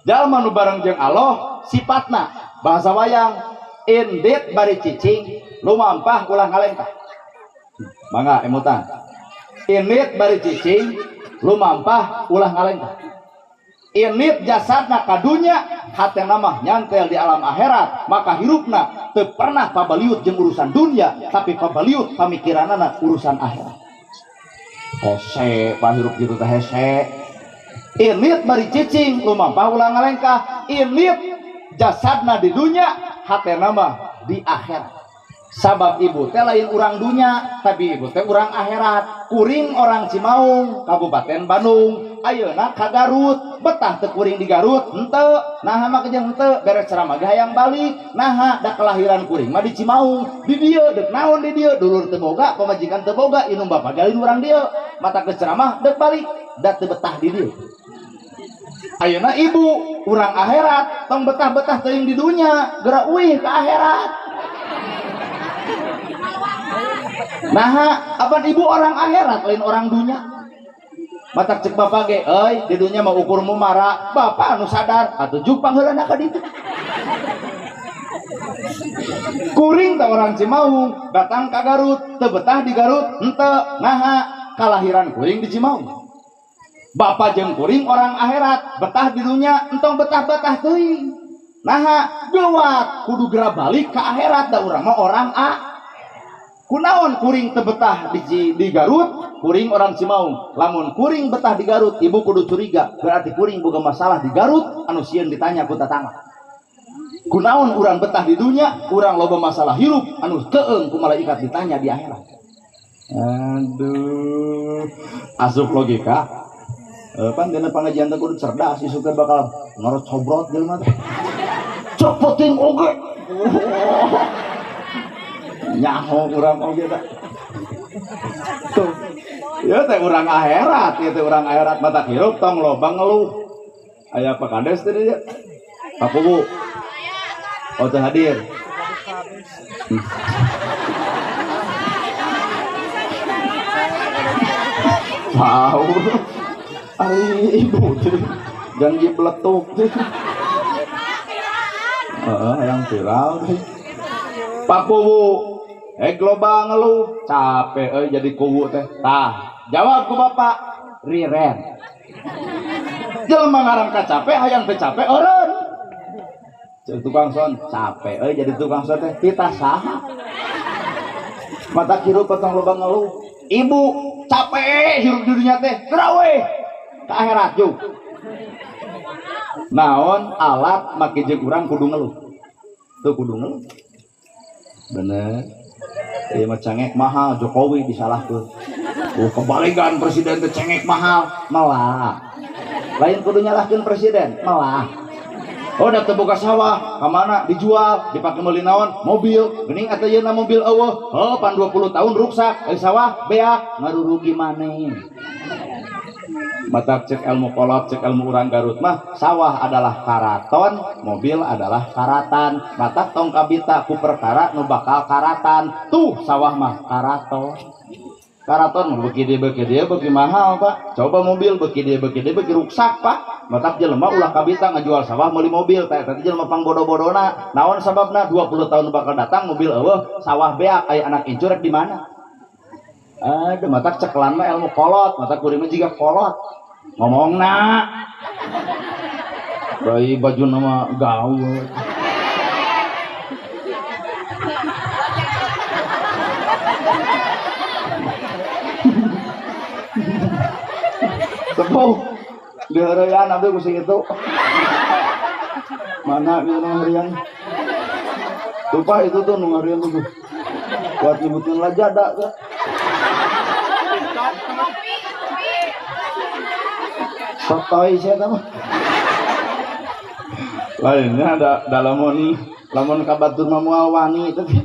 Jalma nu bareng jeung Allah sifatna bahasa wayang indit bari cicing lumampah ulah ngalengkah. Mangga emutan. Indit bari cicing lumampah ulah ngalengkah. Indit jasadna ka dunya, hatena mah nyantel di alam akhirat, maka hirupna teu pernah pabaliut jeung urusan dunia, tapi pabaliut pamikiranana urusan akhirat. Hese pahirup gitu teh hese. Indit bari cicing lumampah ulah ngalengkah. Indit jasadna di dunya, hatena mah di akhirat. Sabab ibu teh lain urang dunya, tapi ibu teh urang akhirat. Kuring orang Cimaung, Kabupaten Bandung, ayeuna ka Garut. Betah teu kuring di Garut? Henteu. Naha mah jeung henteu, beres ceramah ge hayang balik. Naha da kelahiran kuring mah di Cimaung. Di dieu deuk naon di dieu? Dulur teu boga, pamajikan teu boga, inung bapa galin urang dieu. Mata geus ceramah deuk balik, da teu betah di dieu. Ayeuna ibu urang akhirat, tong betah-betah teuing di dunya, geura uih ka akhirat. Nah, apa ibu orang akhirat lain orang dunia? Matak cek bapak ge, euy, di dunia mah ukurmu mara, bapak anu sadar atuh juk pangheulana ka ditu. Kuring teh orang Cimaung datang ka Garut, teu betah di Garut, henteu. Naha kalahiran kuring di Cimaung. Bapak jeung kuring orang akhirat, betah di dunia, entong betah-betah teuing. Nah gewat kudu gerak balik ke akhirat da urang mah orang kunaon kuring teu betah di Garut, kuring orang Cimaung. Lamun kuring betah di Garut, ibu kudu curiga, berarti kuring boga masalah di Garut, anu sieun ditanya ku tatangga. Kunaon urang betah di dunia, urang loba masalah hirup, anu teueung ku malaikat ditanya di akhirat. Aduh, asup logika. Pan dina pangajian teh kudu cerdas, isu teh bakal ngorot cobrot jelema teh. Copoting oge. Nyaho urang oge da. Tuh. Ya teh urang akhirat, ieu teh urang akhirat mata hirup tong loba ngeluh. Aya Pak Kades teh dia. Pak Kubu. Oh teh hadir. Tahu. Ari ibu teh janji peletuk teh. Yang viral teh. Pak Kubu. Global ngeluh capek jadi kuwu teh tah jawab ku bapak riren jelema ngaran capek hayang teh capek eureun cek tukang son capek jadi tukang son teh kita saha mata kiru potong loba ngeluh ibu capek hirup di dunia teh terawe ke akhirat yuk naon alat make jeung urang kudu ngeluh tuh kudu ngeluh bener. Iya mah cengek mahal Jokowi disalahkeun. Kebalikan presiden teh cengek mahal malah. Lain kudu nyalahkeun presiden malah. Oh da teu boga sawah, ka mana dijual, dipake meuli naon? Mobil. Geuning atuh yeuna mobil eueuh. Oh pan 20 tahun ruksak, sawah beak ngarurugi maneh. Mata cek ilmu kolot, cek ilmu urang Garut mah sawah adalah karaton, mobil adalah karatan. Mata tong kabita ku perkara nu bakal karatan. Tuh sawah mah karaton. Karaton beuki dia beuki mahal Pak. Coba mobil beuki dia beuki ruksak Pak. Mata jelema ulah kabita ngajual sawah meuli mobil teh tadi jelema pangbodo-bodona. Naon sababna 20 tahun bakal datang mobil eueuh, sawah beak aya anak incur di mana? Aduh mata ceklan mah ilmu kolot, mata kuring mah jiga kolot. Ngomongna bayi baju nama gaul sepuh di harian abdi kusing itu mana itu harian lupa itu tuh harian tuh buat nyebutin lajada ya. Sotoy saya mah. Lainnya ada lamun kabatur mah moal wangi tapi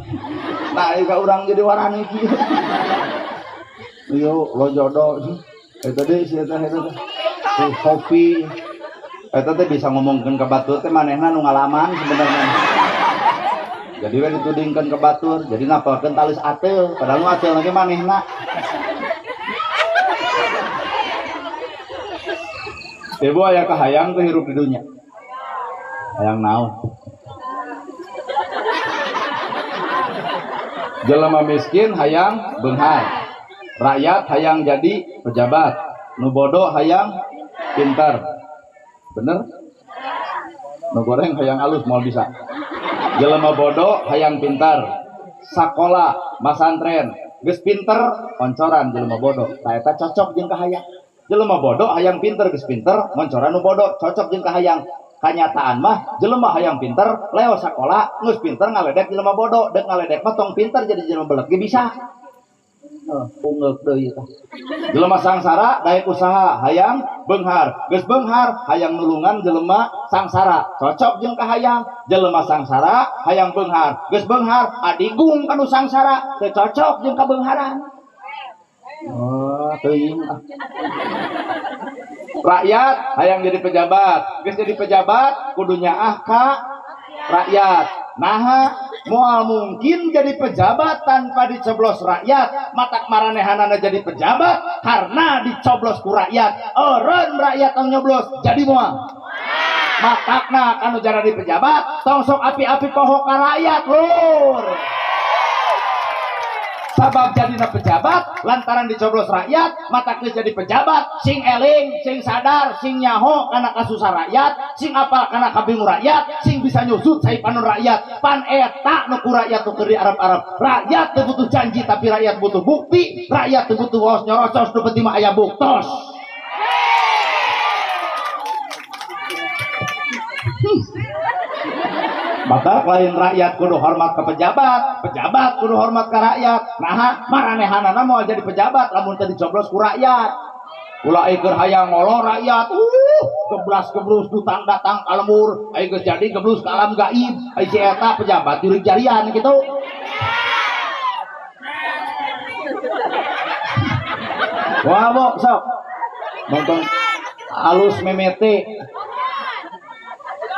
nah ka urang jadi warani kieu. Yo lo jodoh. Eta deui sia teh eta teh. Kopi. Eta teh bisa ngomongkeun ka batur teh manehna nu ngalaman sebenarnya. Jadi we ditudingkeun ka batur, jadi napalkeun talis ateul, padahal nu ateul lagi manehna. Ibu aya kahayang tuh hirup di dunia. Hayang naon? Jelema miskin hayang beunghar. Rakyat hayang jadi pejabat. Nu bodoh hayang pintar. Bener? Nu goreng hayang alus moal bisa. Jelema bodoh hayang pintar. Sakola, masantren, geus pinter, oncoran jelema bodoh. Tah eta cocok jeung kahayang. Jelema bodoh hayang pinter geus pinter, ngoncoran nu bodoh cocok jeung kahayang. Kanyataan mah jelema hayang pinter, leo sakola, geus pinter ngaledek jelema bodoh, dek ngaledek mah tong pinter jadi jelema beuleuh ge bisa. Ungeuk deui tah. Jelema sangsara daek usaha hayang beunghar, geus beunghar hayang nulungan jelema sangsara, cocok jeung kahayang. Jelema sangsara hayang beunghar, geus beunghar adigung kanu sangsara, teu cocok jeung kabeungharan. Oh, teuing. Rakyat hayang jadi pejabat, geus jadi pejabat kudu nyaah ka rakyat. Nah, moal mungkin jadi pejabat tanpa dicoblos rakyat, matak maranehanana jadi pejabat karena dicoblos ku rakyat. Eureun rakyat tong nyoblos jadi moal. Matakna kanu jara di pejabat tong sok api-api poho ka rakyat lur. sabab jadina pejabat lantaran dicoblos rakyat mata ke jadi pejabat sing eling sing sadar sing nyaho karena kasusah rakyat sing apal karena kabingung rakyat sing bisa nyusut sai panon rakyat pan eta nu ku rakyat tuh di Arab-Arab rakyat teu butuh janji tapi rakyat butuh bukti rakyat teu butuh waos nyorosos nu penting mah aya buktos. Maka lain rakyat kudu hormat ke pejabat, pejabat kudu hormat ke rakyat. Nah, maranehanana mau jadi pejabat lamun teu dicoblos ku rakyat. Ulah keur hayang ngolo rakyat. Geblas-geblus dutang datang ka lembur, ai geus jadi geblus ka alam gaib. Ai si eta pejabat jurig jarian gitu. Wah, bo, sok. Nonton alus memete.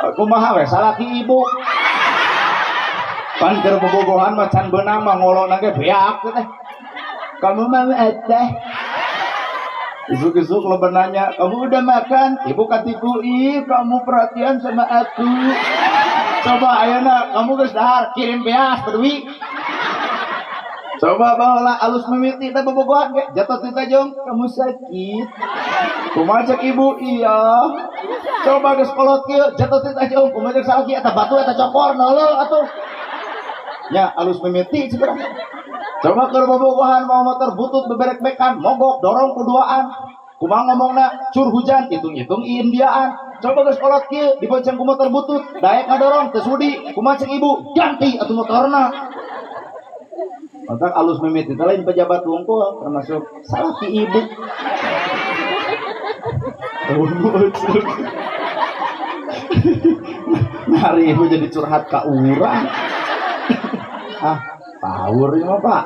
Kumaha we salaki ibu pan keur bobogohan macan beunang mah ngolona ge beak teh kamu mah teh isuk-isuk lo nanya kamu udah makan ibu katipu kamu perhatian sama aku coba ayeuna kamu geus dahar kirim beas peduli coba bawa alus mimiti teh bobogohan ge jatuh teh jong kamu sakit kumaha cek ibu iya coba geus kolot kieu jatuh teh jong kumaha cek salaki eta batu eta cokor nolo atuh nya alus mimiti cenah coba keur bobogohan mau motor butut beberek-bekan mogok dorong kuduaan kumaha ngomongna cur hujan hitung-hitung indiaan coba geus kolot kieu dibonceng ku motor butut daek ngadorong teu sudi kumaha cek ibu ganti atuh motorna. Maka alus mimiti lain pejabat wungkul termasuk salaki ibu. Hari ibu jadi curhat ka urang. Pawur ieu mah Pak.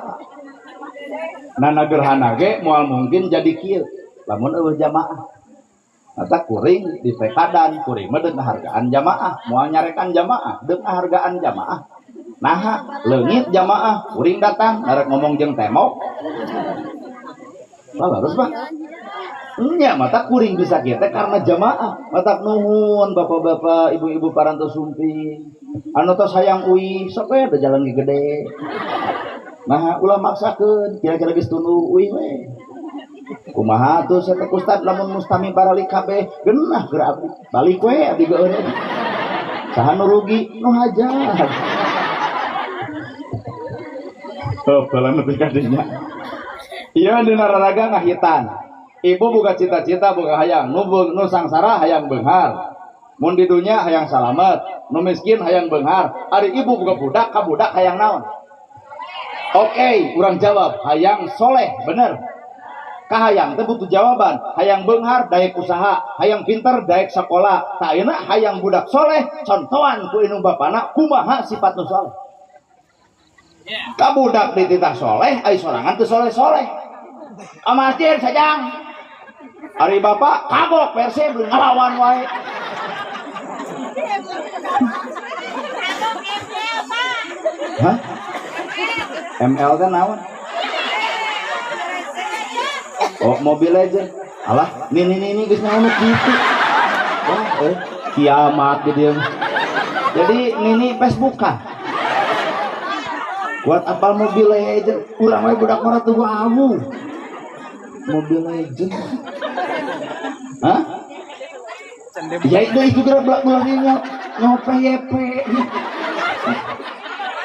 Nana gerhana ge moal mungkin jadi kieu. Lamun eueuh jamaah. Eta kuring di pekadan, kuring mah deung hargaan jamaah, moal nyarekan jamaah, deung hargaan jamaah. Nah, leungit jamaah, kuring datang, narek ngomong jeung temok. Harus Pak. Nya mata kuring bisa kita karena jamaah. Mata nuhun bapak-bapak, ibu-ibu parantos sumping. Anu tos hayang uih, sok we da jalan gede. Nah, ulah maksakeun, kira-kira geus tunu uih we. Kumaha tuh saya Ustad lamun mustami baralik kabeh genah keur abdi. Balik we abdi geureun. Saha nu rugi? Nu hajat. Balan lebih kadinya. Iya dina raraga ngahitan. Ibu boga cita-cita boga hayang nu sangsara hayang beunghar. Mun di dunya hayang salamet, nu miskin hayang beunghar. Ari ibu boga budak ka budak hayang naon? Oke, urang jawab hayang soleh, bener. Kahayang teh butuh jawaban. Hayang beunghar daek usaha, hayang pinter daek sakola. Ta ayeuna hayang budak soleh, contohan ku indung bapana kumaha sifat nu soleh. Kabudak dititah soleh, ai sorangan teu soleh-soleh. Amastir sajang. Ari bapak kagok Persib ngalawan wae. Hah? ML teh naon? Oh, Mobile Legend. Alah, ini geus naon kitu. Wah, kiamat gitu. Jadi ini Facebookan. Buat apal Mobile Legend, urang we budak mara teu awu. Mobile Legend. Hah? Ya itu geura belak-belaknya nyope-yepe.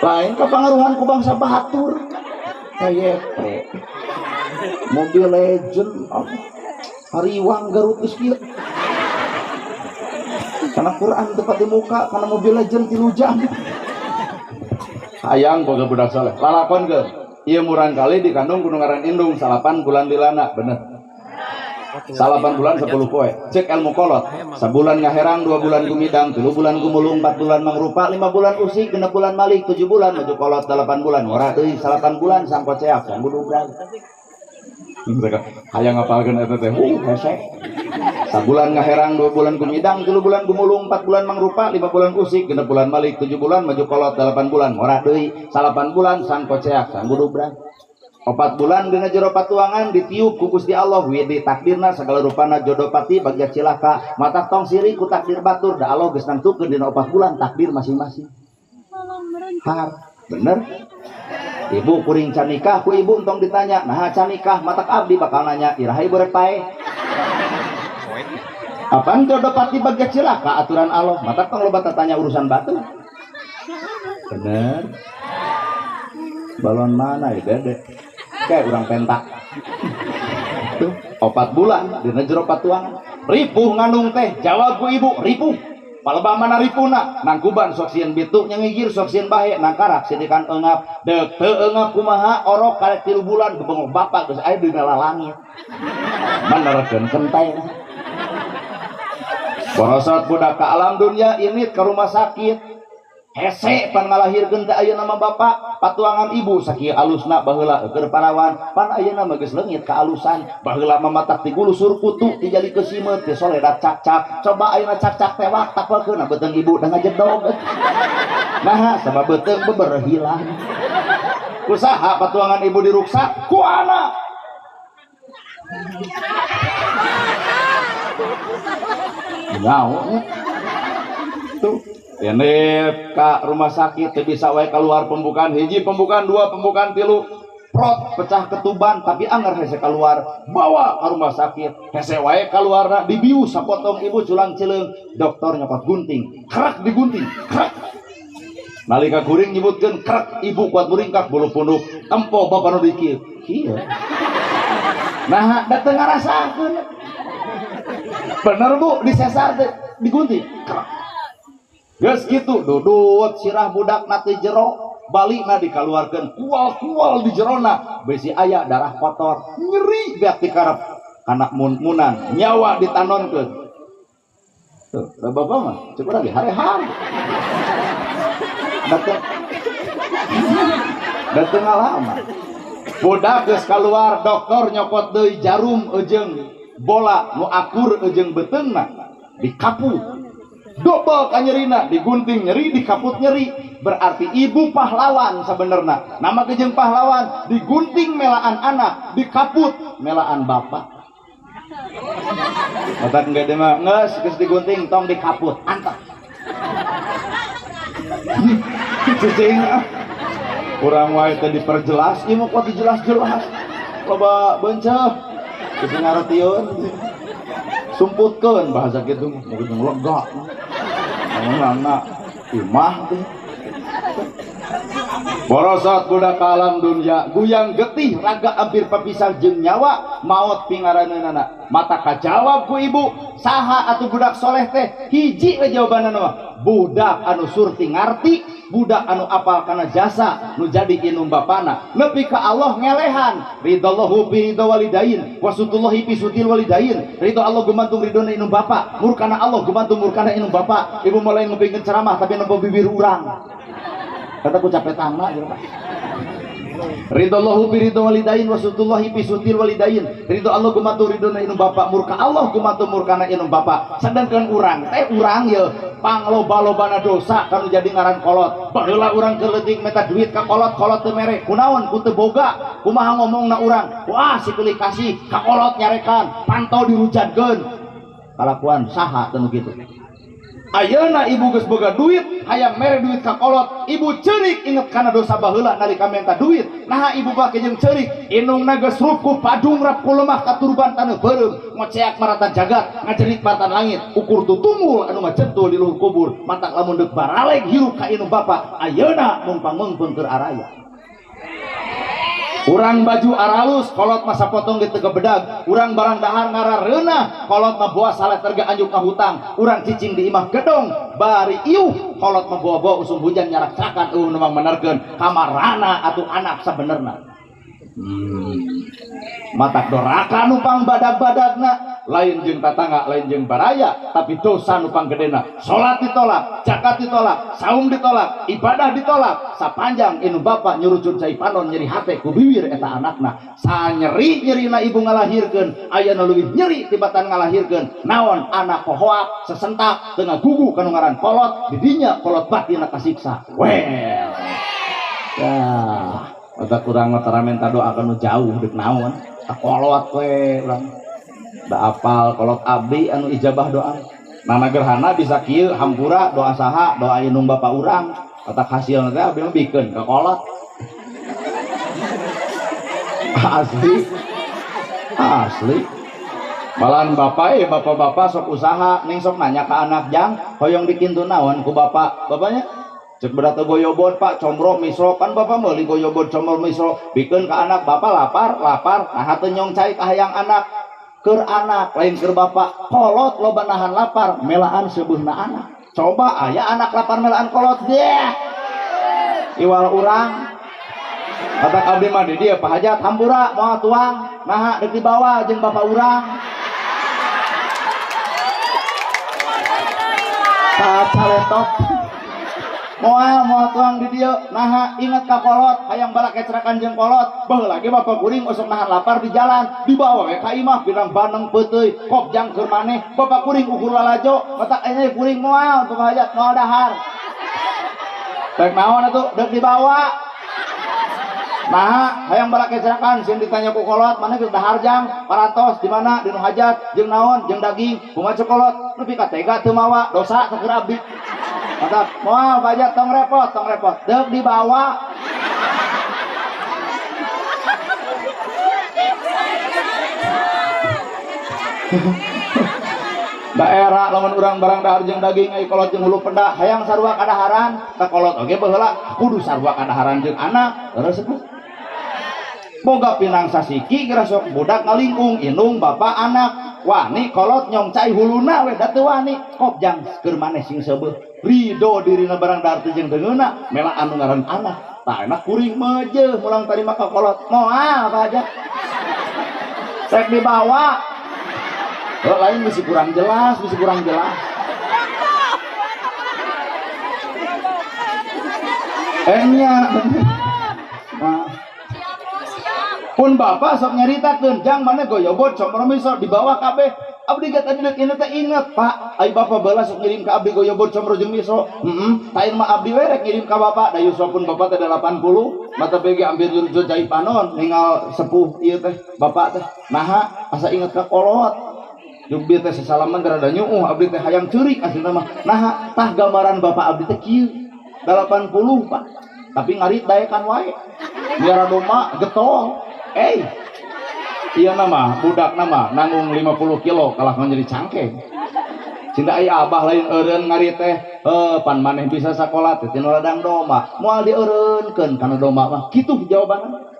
Lain kepengaruhan ku bangsa batur. Yepe. Mobile Legend. Hariwang Garut geus kieu. Karena Quran tepat di muka, karena Mobile Legend 3 jam. Hayang boga budak saleh. Lalakon ke. Ieu murang kali dikandung gunung ngaran indung 8 bulan dilana, bener. 8 bulan 10 poe. Cek ilmu kolot. Sabulan ngaherang, 2 bulan gumidang, 3 bulan gumulung, 4 bulan mangrupa, 5 bulan usik, 6 bulan malik, 7 bulan maju kolot, 8 bulan ora deui, 8 bulan sangko ceak, sanggo dubrang. Hayang ngapalkeun eta teh. Hese. Sabulan ngaherang, 2 bulan gumidang, 3 bulan gumulung, 4 bulan mangrupa, 5 bulan usik, 6 bulan malik, 7 bulan maju kolot, 8 bulan ora deui, 8 bulan sangko ceak, sanggo dubrang. 4 bulan dina jero patuangan ditiup ku Gusti Allah widi takdirna segala rupana jodoh pati bagja cilaka mata tong siri ku takdir batur da Allah geus nangtukeun dina 4 bulan takdir masing-masing. Bener. Ibu kuring canikah ku ibu entong ditanya nah canikah matak abdi bakal nanya iraha ibu rek pae apaan jodoh pati bagia cilaka aturan Allah matak tong loba tanya urusan batu bener balon mana ya dede kayak urang pentak tuh 4 bulan dina jero patuangan ripuh ngandung teh jawab ku ibu ripuh palebah mana ripuna nangkuban sok sieun bitu nya ngigir sok sieun bahe nangkarak sidikan eungap deuk teu eungap kumaha orok karek 3 bulan kebengok bapak geus aya dina langit manerekeun kentai borosot budak ka alam dunia ini ke rumah sakit hese pan ngalahirkeun teh ayeuna mah bapak patuangan ibu sakieu alusna baheula keur parawan pan ayeuna mah geus leungit ka alusan baheula mah matak ti gulusur kutu ti jali kesimeut ti soledat cak-cak coba ayeuna cak-cak tewak tapeulkeun beuteung ibu da ngajedog nah sama beuteung beber hilang kusaha patuangan ibu diruksak ku anak nyawa tuh ini ke rumah sakit bisa wae keluar pembukaan hiji pembukaan 2 pembukaan 3 prot pecah ketuban tapi anger hese keluar bawa ke rumah sakit hese wae keluar dibius sapotong ibu culang cileung dokter nyopot gunting kerak digunting kerak nalika kuring nyebutkeun kerak ibu kuat muringkak bulu punduk tempo bapak nu dikieu kieu nah dateng ngarasakeun bener bu disesar teh digunting kerak geus kitu dudut sirah budak nati jero balikna dikaluarkeun kual-kual di jerona besi aya darah kotor nyeri beak di karep kana munan nyawa ditanonkeun tuh bapak mah cukup lagi hari-hari dateng lama budak geus kaluar dokter nyokot deui jarum ejeung bola nu akur ejeung beteungna dikapu dobel kanyerina digunting nyeri dikaput nyeri berarti ibu pahlawan sebenarnya nama kejeng pahlawan digunting melaan anak dikaput melaan bapak kata enggak deh mah nges geus digunting tong dikaput antah cicing kurang wae teh diperjelas ieu mah kuat dijelas-jelas loba benceh geus ngareution sumputkeun bahasa kitu mah geus lega anak imah tuh borosot budak alam dunia guyang getih raga hampir papisah jeung nyawa maot pingaraneunana mata kajawab ku ibu saha atuh budak soleh teh hiji we jawabanana mah budak anu surti ngarti budak anu apal kana jasa nu jadi inum bapana nepi ka Allah ngelehan ridallahu bi ridha walidain wasutullahi fi sutil walidain ridho Allah gumantung ridona inum bapa murkana Allah gumantung murkana inum bapa ibu mulai ngepikeun ceramah tapi nempo bibir urang kata ku capek tangga ya Pak ridallahu bi ridha walidain wasutullahi fi sutil walidain ridho Allah gumantung ridona inum bapa murka Allah gumantung murkana inum bapa sedangkan urang teh urang ye pangloba-lobana dosa kanu jadi ngaran kolot baheula urang keleutik meta duit ka kolot teu mere kunaon ku teu boga kumaha ngomongna urang wah sipeulik kasih ka kolot nyarekan pantau dirujatkeun kalakuan saha teu kitu ayeuna ibu geus boga duit hayang mere duit ka kolot ibu ceurik inget kana dosa baheula nalika minta duit nah ibu bake jeung ceurik inungna geus ruku padung rap ku lemah katurban taneuh beureum ngoceak maratan jagat ngajerit maratan langit ukur tutumul anu macentul di luhur kubur matak lamun deuk baraleg hirup ka inung bapa ayeuna mumpang meungpeung keur araya urang baju aralus kolot masa potong di teu bedag urang barang dahar ngarareunah kolot mah boas salah terga anjuk ka hutang urang cicing di imah gedong bari iuh kolot mah bawa usum hujan nyarak-cakan nu mang menerkeun kamarana atuh anak sabenerna matak doraka nupang badag-badagna lain jeung tatangga lain jeung baraya tapi dosa nupang gedena salat ditolak zakat ditolak saum ditolak ibadah ditolak sapanjang inung bapa nyurucun cai panon nyeri hate ku bibir eta anakna sanyeri nyerina ibu ngalahirkeun ayeuna leuwih nyeri tibatan ngalahirkeun naon anak pohoak sesentak teu ngagugu kanu ngaran kolot di dinya kolot batinna kasiksa well ya mata kurang mata doa anu jauh dek naon kolot we urang da apal kolot abdi anu ijabah doa nana gerhana bisa kieu hampura doa saha doa inung bapa urang kata hasilna teh abdi mah bikeun ka kolot Asli asli malahan bapak-bapak sok usaha ning sok nanya ke anak jang hoyong dikintu naon ku bapaknya cek berata goyobot pak comro misro kan bapak meuli goyobot comro misro bikin ke anak bapak lapar nah teu nyong cai ka hayang anak keur anak lain keur bapak kolot loba nahan lapar melaan seubeuna anak coba aya anak lapar melaan kolot deh iwal urang kata abdi mah di dieu Pak Hajat hambura moal tuang nah deuk dibawa jeung bapak urang ka caletot moal tuang di dieu nah inget ka kolot hayang balak kecerakan jeung kolot beuh lagi bapak kuring usuk nahan lapar di jalan dibawa we ka imah bilang baneng peuteuy kop jang keur maneh bapak kuring ukur lalajo matak enya kuring moal Pak Hajat moal dahar rek naon atuh deuk dibawa nah hayang balak kecerakan sieun ditanya ku kolot mana geus dahar jang parantos di mana di nu hajat jeung naon jeung daging kumaha cek kolot nepi ka tega teu mawa dosa sakur abdi mantap moal Hajat tong repot deuk dibawa daerah lamun urang barang dahar jeung daging ai kolot jeung hulu peda hayang sarua kadaharan tak kolot oge baheula kudu sarua kadaharan jeung anak terus boga pinang sasiki kira sok budak ngalingkung indung bapak anak wani kolot nyong cai huluna we da teu wani kop jang keur maneh sing seubeuh rido dirina barang dahar teh jeung deungeuna mela anu ngaran anak tah enak kuring meujeuh mulang tarima ka kolot moal apa aja rek dibawa lain mesti kurang jelas enya nah pun bapak sok nyaritakeun jang mana goyobot comro miso dibawa kabeh abdi tadi deuk ini teh inget pak ai bapak balas sok ngirim ka abdi goyobot comro jeung miso tain mah abdi we rek ngirim ka bapak da yuswa pun bapak teh 80 mata bege ambil jujur jai panon ningal sepuh ieu teh bapak teh naha asa inget ka kolot jubbi teh sasalaman rada nyuuh abdi teh hayang ceurik asli mah naha tah gambaran bapak abdi teh kieu 80 pak tapi ngarit daekan wae biar domba getol iya nama budak nama nanggung 50 kilo kalah menjadi cangkeng cinta ai abah lain eureun ngarit teh pan maneh bisa sakola teh tinu ladang domba moal dieureunkeun kana domba mah kitu jawabanna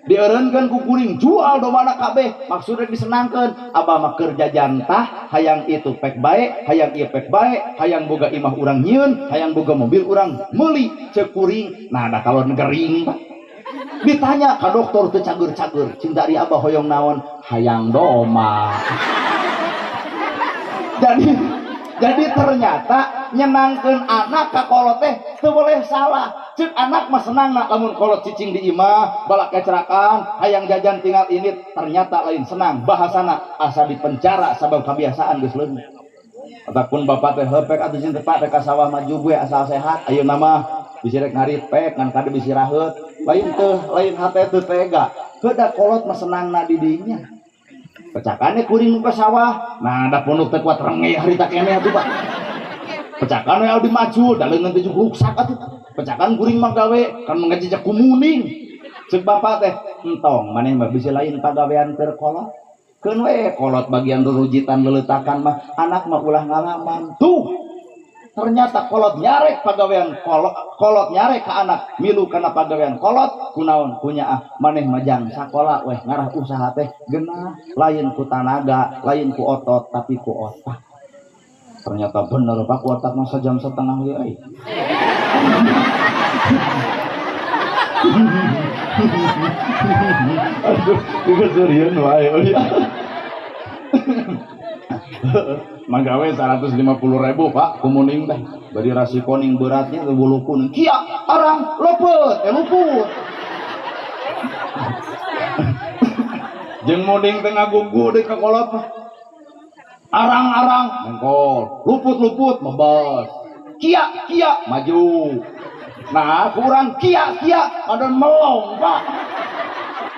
dieureunkeun ku kuring jual domba kabeh maksudna disenangkeun abah mah keur jajan tah hayang itu pek bae hayang ieu pek bae hayang boga imah urang nyieun hayang boga mobil urang meuli ceuk kuring nah da kalon gering pak ditanya ka dokter teu cager-cager cinta ari abah hoyong naon hayang doma jadi ternyata nyenangkeun anak ka kolot teh teu boleh salah ceuk anak mah senangna lamun kolot cicing di imah balak kecerakan hayang jajan tinggal ini ternyata lain senang bahasana asa dipenjara sabab kebiasaan geus leungit ataupun bapak teh hepek atuh cinta pak teh ka sawah maju gue asal sehat ayeuna mah bisi rek ngarit pek ngan kade bisi raheut lain hate teu tega heuda kolot mah senangna di dinya pecakane kuring ka sawah nah da punduk teh kuat rengeh harita keneh atuh pak pecakan we abdi maju da leungeun teh ruksak atuh pecakan kuring mah gawe kan mangajejak kumuning ceuk bapak teh entong maneh mah bisi lain pagawean keur kolot keun we kolot bagian rurujitan leletakan mah anak mah ulah ngalaman tuh ternyata kolot nyarek pagawean kolot nyarek ka anak milu kana pagawean kolot kunaon punya maneh majang sakola weh ngarah usaha teh geunah lain ku tanaga lain ku otot tapi ku otak ternyata bener pak ku otak mah sajam setengah we ai aduh ieu serius wae magawe 150.000 pak kumuning teh bari rasikoning beratnya bulukuning kia arang luput jeung muding teh ngagugu deui ka kolot mah arang mengkol luput mebos kia maju nah kurang kia ada melong pak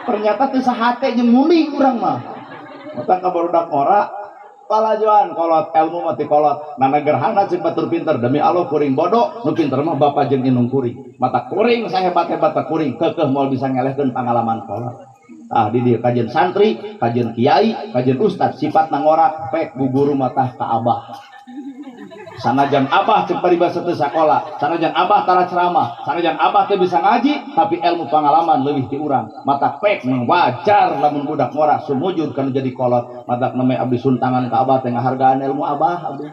ternyata teu sahate jeung muding urang mah mata ka barudak ora palajoan kolot ilmu mati kolot nana gerhana cek batur pinter demi Allah kuring bodoh nu pinter mah bapak jeung indung kuring mata kuring sahebat-hebat kuring keukeuh moal bisa ngelehkeun pangalaman kolot di dia kajian santri, kajian kiai, kajian ustad, sifat nangora pek guguru matah ka abah. Sanajan abah cek paribasa teu sakola, sanajan abah tara ceramah, sanajan abah teu bisa ngaji, tapi ilmu pengalaman leuwih ti urang. Mata pek wajar lamun budak ngora sumujud kana jadi kolot. Mata neme abdi suntangan ka abah teh ngahargaan ilmu abah abdi.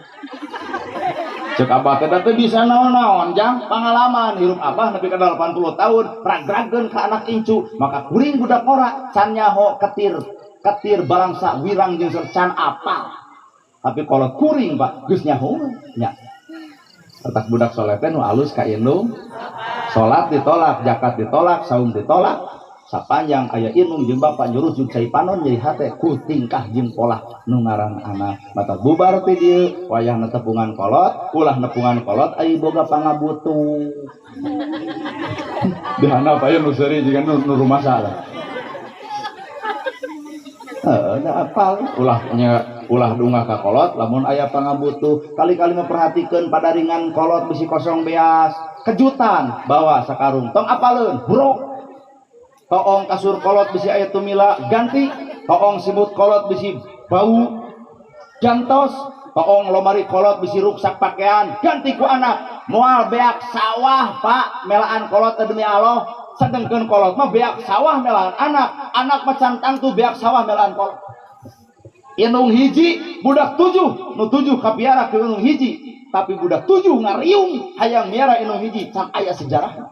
Cek abah teh teh bisa naon-naon jang pengalaman hirup abah nepi ka 80 tahun ragrageun ka anak incu, maka kuring budak ngora can nyaho ketir balangsa wirang jeung can apa. Tapi kalau kuring pak geus nyaho nya tetap budak soleh teh nu alus ka indung salat ditolak, zakat ditolak, saum ditolak, sapanjang aya indung jeung bapak nyuruh jeung cai panon jadi hate ku tingkah jeung pola nu ngaran anak mata bubar ti dieu wayah netepungan kolot ulah nepungan kolot ai boga pangabutuh dihana aya nu seuri jiga nu rumah salah ada apal ulah dungah ka kolot lamun aya pangabutuh kali-kali memperhatikan pada ringan kolot bisi kosong beas kejutan bawa sakarung tong apaleun bro toong kasur kolot bisi aya tumila ganti toong simut kolot bisi bau jantos toong lomari kolot bisi ruksak pakaian ganti ku anak moal beak sawah pak melaan kolot demi Allah sedengkeun kolot mah beak sawah melaan anak macan tangtu beak sawah melaan kolot inung hiji budak 7 nu 7 kapiara ke inung hiji tapi budak 7 ngariung hayang miara inung hiji can aya sejarah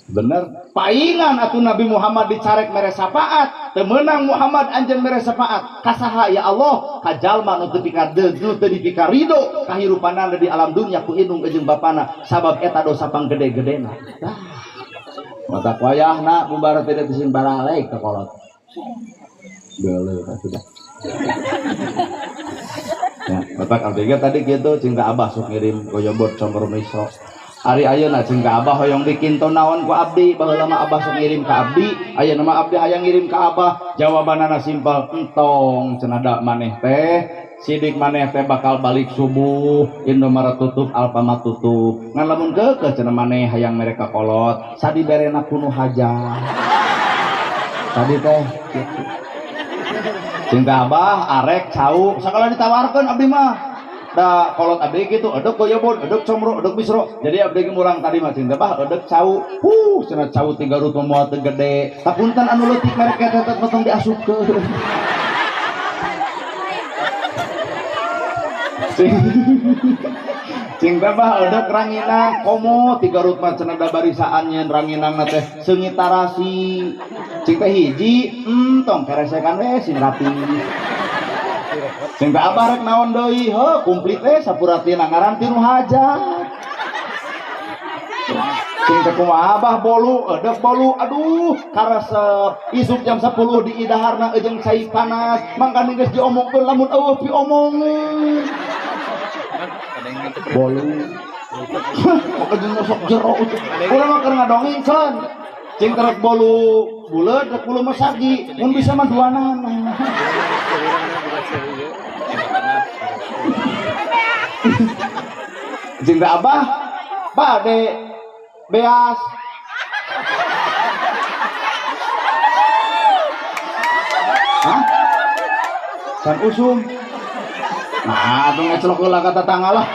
bener paingan atuh Nabi Muhammad dicarek mere sapaat teu meunang Muhammad anjeun mere sapaat kasaha ya Allah ka jalma nu teu dipika ridho kahirupanan di alam dunia ku indung jeung bapana sabab eta dosa panggede-gedena mata wayahna bubar teh disin baralek ka kolot geuleuh sudah ya bapak abdi tadi kitu cinta abah sok ngirim goyobot combor misro ari ayeuna cinta abah hoyong bikin naon ku abdi baheula mah abah sok ngirim ka abdi ayeuna mah abdi hayang ngirim ka abah jawabanana simpel entong cenah maneh teh sidik maneh teh bakal balik subuh Indomaret tutup Alfamart tutup ngan lamun keukeuh cenah maneh hayang mereka kolot sadiberena kuno hajat tadi teh gitu. Cinta abah arek cau sakala ditawarkeun abdi mah da kolot abdi gitu edek goyobon edek comro edek misro jadi abdi ge murang tadi mah cinta abah edek cau cenah cau 3 rut moal teu gede tapunten anu leutik merek eta tetep potong diasupkeun cinta bah edek ranginang komo 3 rut mah cenah da barisaan nyeun ranginang teh seungit tarasi cinta hiji tong keresekan we sing rapi cinta abah rek naon deui heuh kumplit we sapuratina ngaran tinu hajat cinta kumaha abah bolu edek bolu aduh karesep isuk jam 10 di idaharna jeung cai panas mangkana geus diomongkeun lamun eueuh piomongkeun bolu maka jeung sok jero urang mah keur ngadongengkeun cing terek bolu buleud rek bulu masagi mun bisa mah duanan cinta abah bade beas hah san usum nah tuh ngecelok heula ka tetangga lah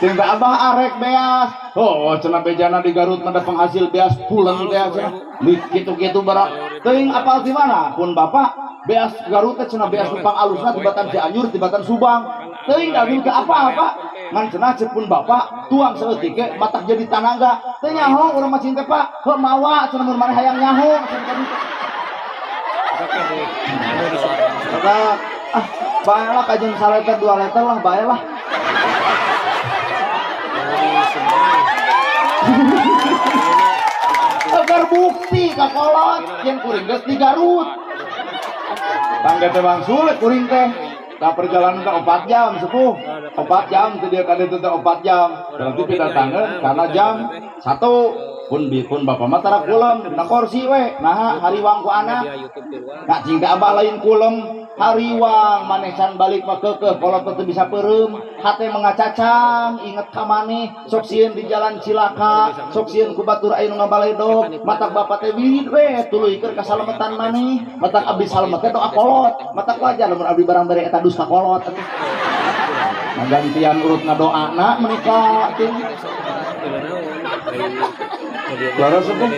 cinta abah arek beas oh cenah bejana di Garut mah penghasil beas pulang teh cenah kitu-kitu barak teuing apal di mana pun bapak beas Garut teh cenah beas Kupang alusna tibatan Cianjur tibatan Subang teuing da ke apa-apa ngan cenah cek pun bapak tuang saeutik ge matak jadi tanaga teu nyaho urang mah cinta pak heuh mawa cenah mun maneh hayang nyaho bae lah kajian 1 liter 2 liter lah bae lah agar bukti ka kolot yang kuring geus di Garut tangga teh bang sulit kuring teh da perjalanan ke 4 jam sepuh 4 jam teh dia ka ditu teh 4 jam berarti pidatangkeun karena jam 1 pun bapak mah tara kulem na kursi we nah hariwang ku anak nak cingga abah lain kulem hariwang maneh can balik mah keukeuh kolot teu bisa peureum hate mangacacang inget ka maneh sok sieun di jalan cilaka sok sieun ku batur aya nu ngabaledog matak bapak teh bibit we tuluy keur kasalametan maneh matak abdi salamet teh doa kolot matak wajar lamun abdi barang bere eta dus ka kolot gantian urut ngadoana menika teh Lara sepuh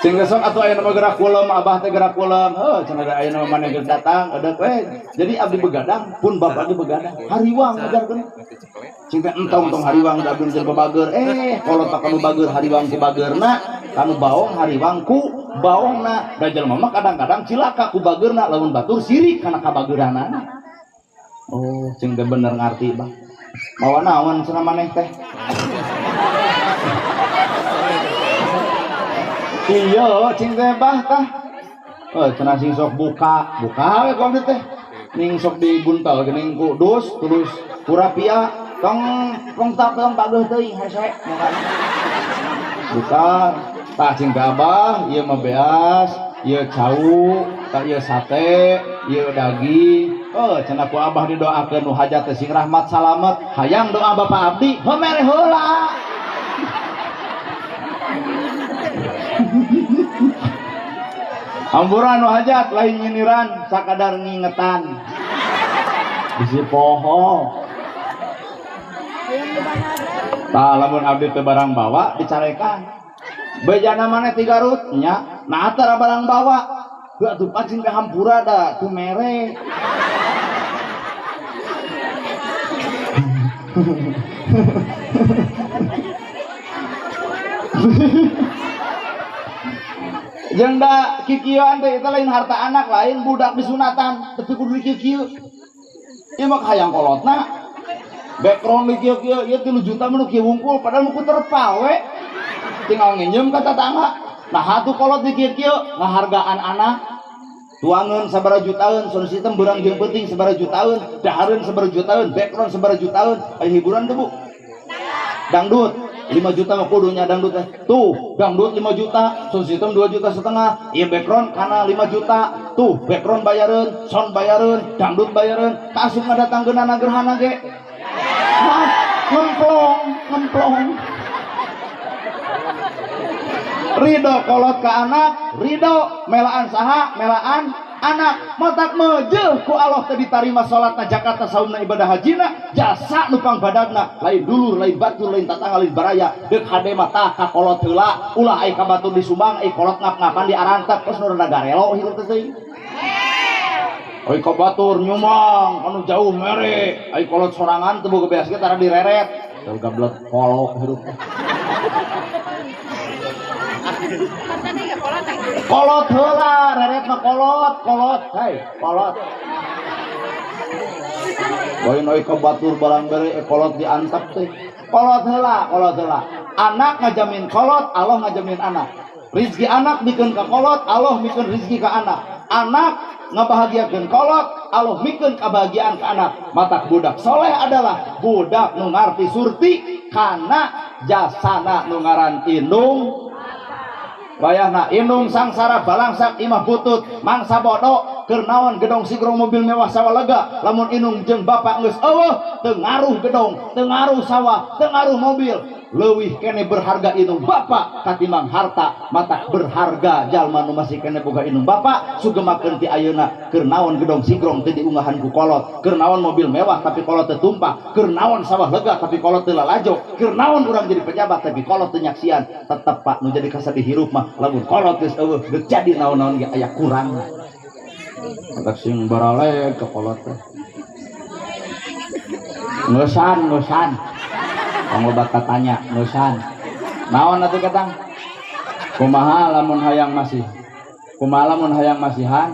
sing gesok atuh aya nama gerak kulem abah teh gerak kulem cenah ada aya nama maneh geus datang ada we jadi abdi begadang pun bapak ge begadang hariwang ajarkeun sing teh entong hariwang da abdi babager kolot tak kanu bager hariwang ku bagerna kanu baong hariwang ku baongna da jelema mah kadang-kadang cilaka ku bagerna lamun batur sirik kana kabageurana oh sing teh bener ngarti Bang mawa naon cenah maneh teh iya cing teh bah tah cenah sing sok buka we kok teh ning sok dibuntal geuning ku dus terus kurapia tong bagus teuing hese buka tah cing abah ieu mah beas ieu cau tah ieu sate ieu daging cenah ku abah didoakeun nu hajat teh sing rahmat salamet hayang doa bapak abdi mere heula amburan nu hajat lain nyiniran sakadar ngingetan bisi poho tah lamun abdi teu barang bawa dicarekan bejana maneh ti Garut nya nah tara barang bawa gak tuh pacing ke hampura da tuh mere jeung da kikieuan teh eta lain harta anak lain budak disunatan tapi kudu dikikieu ieu mah hayang kolotna background dikieu-kieu ieu 3 juta mah nu kieu wungkul padahal nu terpa we tinggal nginjem ka tetangga nah hatu kolot dikieu-kieu ngahargaan anak tuangeun sabaraha jutaeun sono sistem beurang jeung penting sabaraha jutaeun dahareun sabaraha jutaeun background sabaraha jutaeun aya hiburan teh Bu dangdut 5 juta mah kudunya dangdut tuh dangdut 5 juta sound system 2,5 juta ieu background kana 5 juta tuh background bayareun sound bayareun dangdut bayareun kasuk ngadatangkeunana gerhana ge ngemplong ridho kolot ka anak ridho melaan saha melaan anak matak meujeul ku Allah teh ditarima salatna Jakarta saumna ibadah hajina jasa nu pangbadagna lain dulur lain batur lain tatangga lain baraya deuk hade mah tah ka kolot heula ulah ai ka batur disumbang ai kolot ngap-ngapan diarantep geus nu rada garelo hirup teh teuing ai ka batur nyumang anu jauh mere ai kolot sorangan teu boga beas ge tara direret teu gablek kolot hirup kolot heula reret mah kolot hai kolot poin oi ka batur barang bere kolot diantep teh kolot heula anak ngajamin kolot Allah ngajamin anak rezeki anak mikeun ka kolot Allah mikeun rezeki ka anak ngabahagiakeun kolot Allah mikeun kabahagiaan ka anak matak budak soleh adalah budak nu ngarti surti kana jasana nu ngaran indung bayahna indung sangsara balangsak imah butut mangsa bodoh keur naon gedong sigrong mobil mewah sawalega lamun indung jeung bapak geus eueuh teu ngaruh gedong teu ngaruh sawah teu ngaruh mobil leuwih kene berharga indung bapak katimbang harta mata berharga jalma nu masih kene boga indung bapak sugemakeun ti ayeuna keur naon gedong sigrong teu diunggahan ku kolot keur naon mobil mewah tapi kolot teu tumpah keur naon sawah lega tapi kolot teu lalajo keur naon urang jadi pejabat tapi kolot teu nyaksian tetep Pak nu jadi kasadi hirup mah lamun kolot geus eueuh geus jadi naon-naon ge aya kurang matak sing barale ke kolot teh ngeusan panglobat katanya ngeusan naon atuh katang kumaha lamun hayang masihan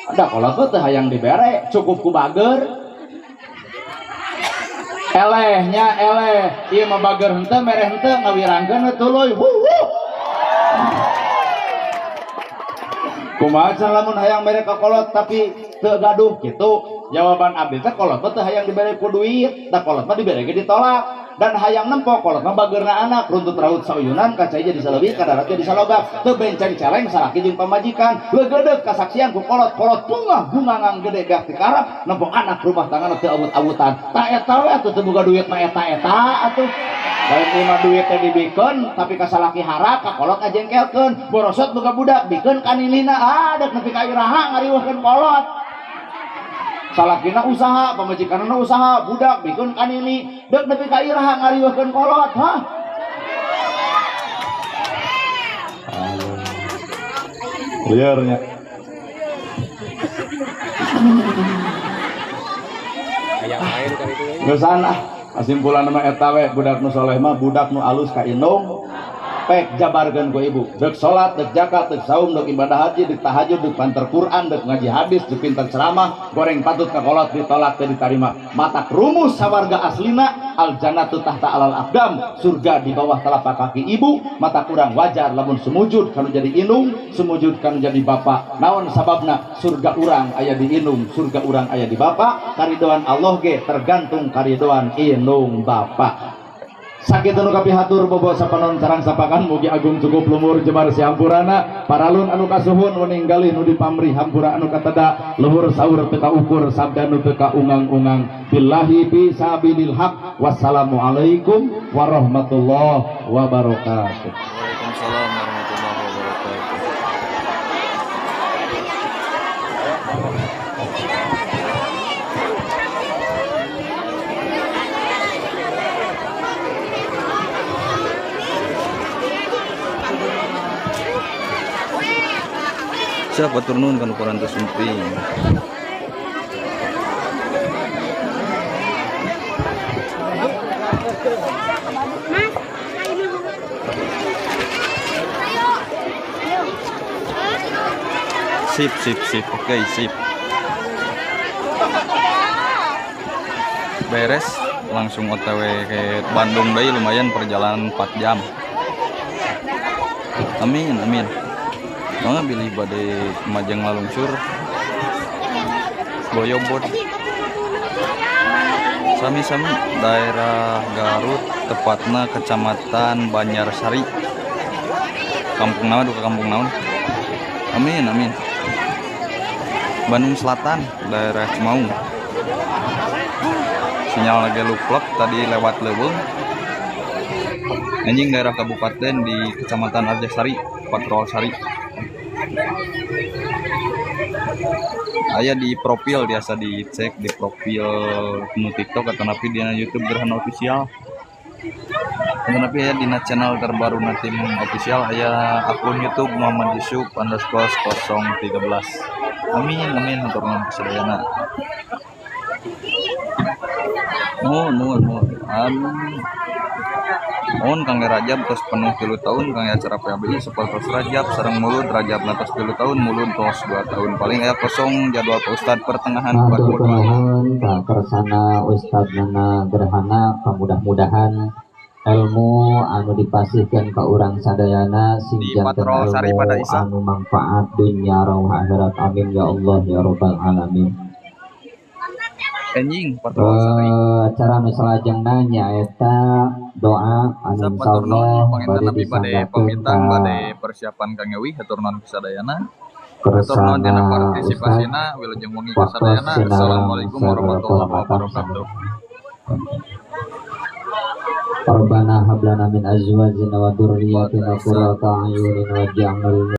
ada kolot teh hayang dibere cukup ku bager elehnya ieu mah bager henteu mere henteu ngawirangkeun tuluy kumaha can lamun hayang mere ka kolot tapi teu gaduh kitu jawaban abdi teh kolot teh hayang dibere ku duit da kolot mah dibere ge ditolak dan hayang nempo kolot mah bageurna anak runtut raut sauyunan kacai jadi saleuwih kadaratnya di salobak teu benceng celeng salaki jeung pamajikan leugeudeuk kasaksian ku kolot bungangang gede dak ti karep nempo anak rumah tangga teu awut-awutan ta eta we atuh teu boga duit mah eta atuh lain ima duit teh dibikeun tapi ka salaki hara ka kolot ngajengkelkeun borosot boga budak bikeun kanilina dek nepi ka iraha ngariweuhkeun kolot salakina usaha pamajikanna usaha budak bikeun kanili dek nepi ka iraha ngariweuhkeun kolot liarnya Ayam lain kan itu. gesan kesimpulan nama eta we budak nu soleh mah budak nu alus ka indung pek jabarkeun ku ibu deuk salat deuk zakat deuk saum deuk ibadah haji deuk tahajud deuk panter Quran deuk ngaji hadis deuk pinter ceramah goreng patut ka kolot ditolak teh ditarima matak rumus sawarga aslina al jannatu tahta alal aqdam surga di bawah telapak kaki ibu mata kurang wajar lamun sumujud kalau jadi indung sumujud kalau jadi bapak naon sababna surga urang aya di indung surga urang aya di bapak karidoan Allah ge tergantung karidoan indung bapak sakit anu kapihatur bobo sapanon sareng sapakan mugi agung cukup lumur jebar siampurana paralun anu kasuhun meninggali nu dipamrih hampura anu kateda luhur saur teu ukur sabda nu teu ungang-ungang billahi fi sabilil haq wassalamu alaikum warahmatullahi wabarakatuh. Waalaikumsalam warahmatullahi wabarakatuh. Siapa turun kan ukuran tersumping. Sip, oke, sip. Beres, langsung OTW ke Bandung deh, lumayan perjalanan 4 jam. Amin. Mangga bilih bade Majang Malungsur Boyobod sami-sami daerah Garut tepatnya kecamatan Banjarsari kampung naon duka kampung naon amin Bandung Selatan daerah Cimaung sinyal lagi luplek tadi lewat Leuweung anjing daerah kabupaten di kecamatan Arjasari Patrol Sari aya di profil biasa dicek di profil nu TikTok atau napi di YouTube Gerhana Official tapi ya di channel terbaru nanti official aya akun YouTube Muhammad Yusuf _013 amin hatur nuhun kasadayana nuhun amin mohon Kang Rajab tos penuh 3 tahun Kang acara PABI seperti Rajab sareng mulut Rajab atas 3 tahun mulut tos 2 tahun paling aya kosong jadwal Pak Ustad pertengahan Pak Kersana Ustadna Gerhana mudah-mudahan ilmu anu dipasihkan ke urang sadayana sing janten ilmu anu manfaat dunya roh akhirat amin ya Allah ya rabbal alamin. Anjing Patrol Sari cara nu salajengna nyaeta doa anu insyaallah bade pamitan bade persiapan Kang Ewi hatur nuhun kasadayana hatur nuhun dina partisipasina wilujeng wengi kasadayana assalamualaikum warahmatullahi wabarakatuh. Rabbana hab lana min azwajina wa dhurriyyatina qurrata a'yunin waj'alna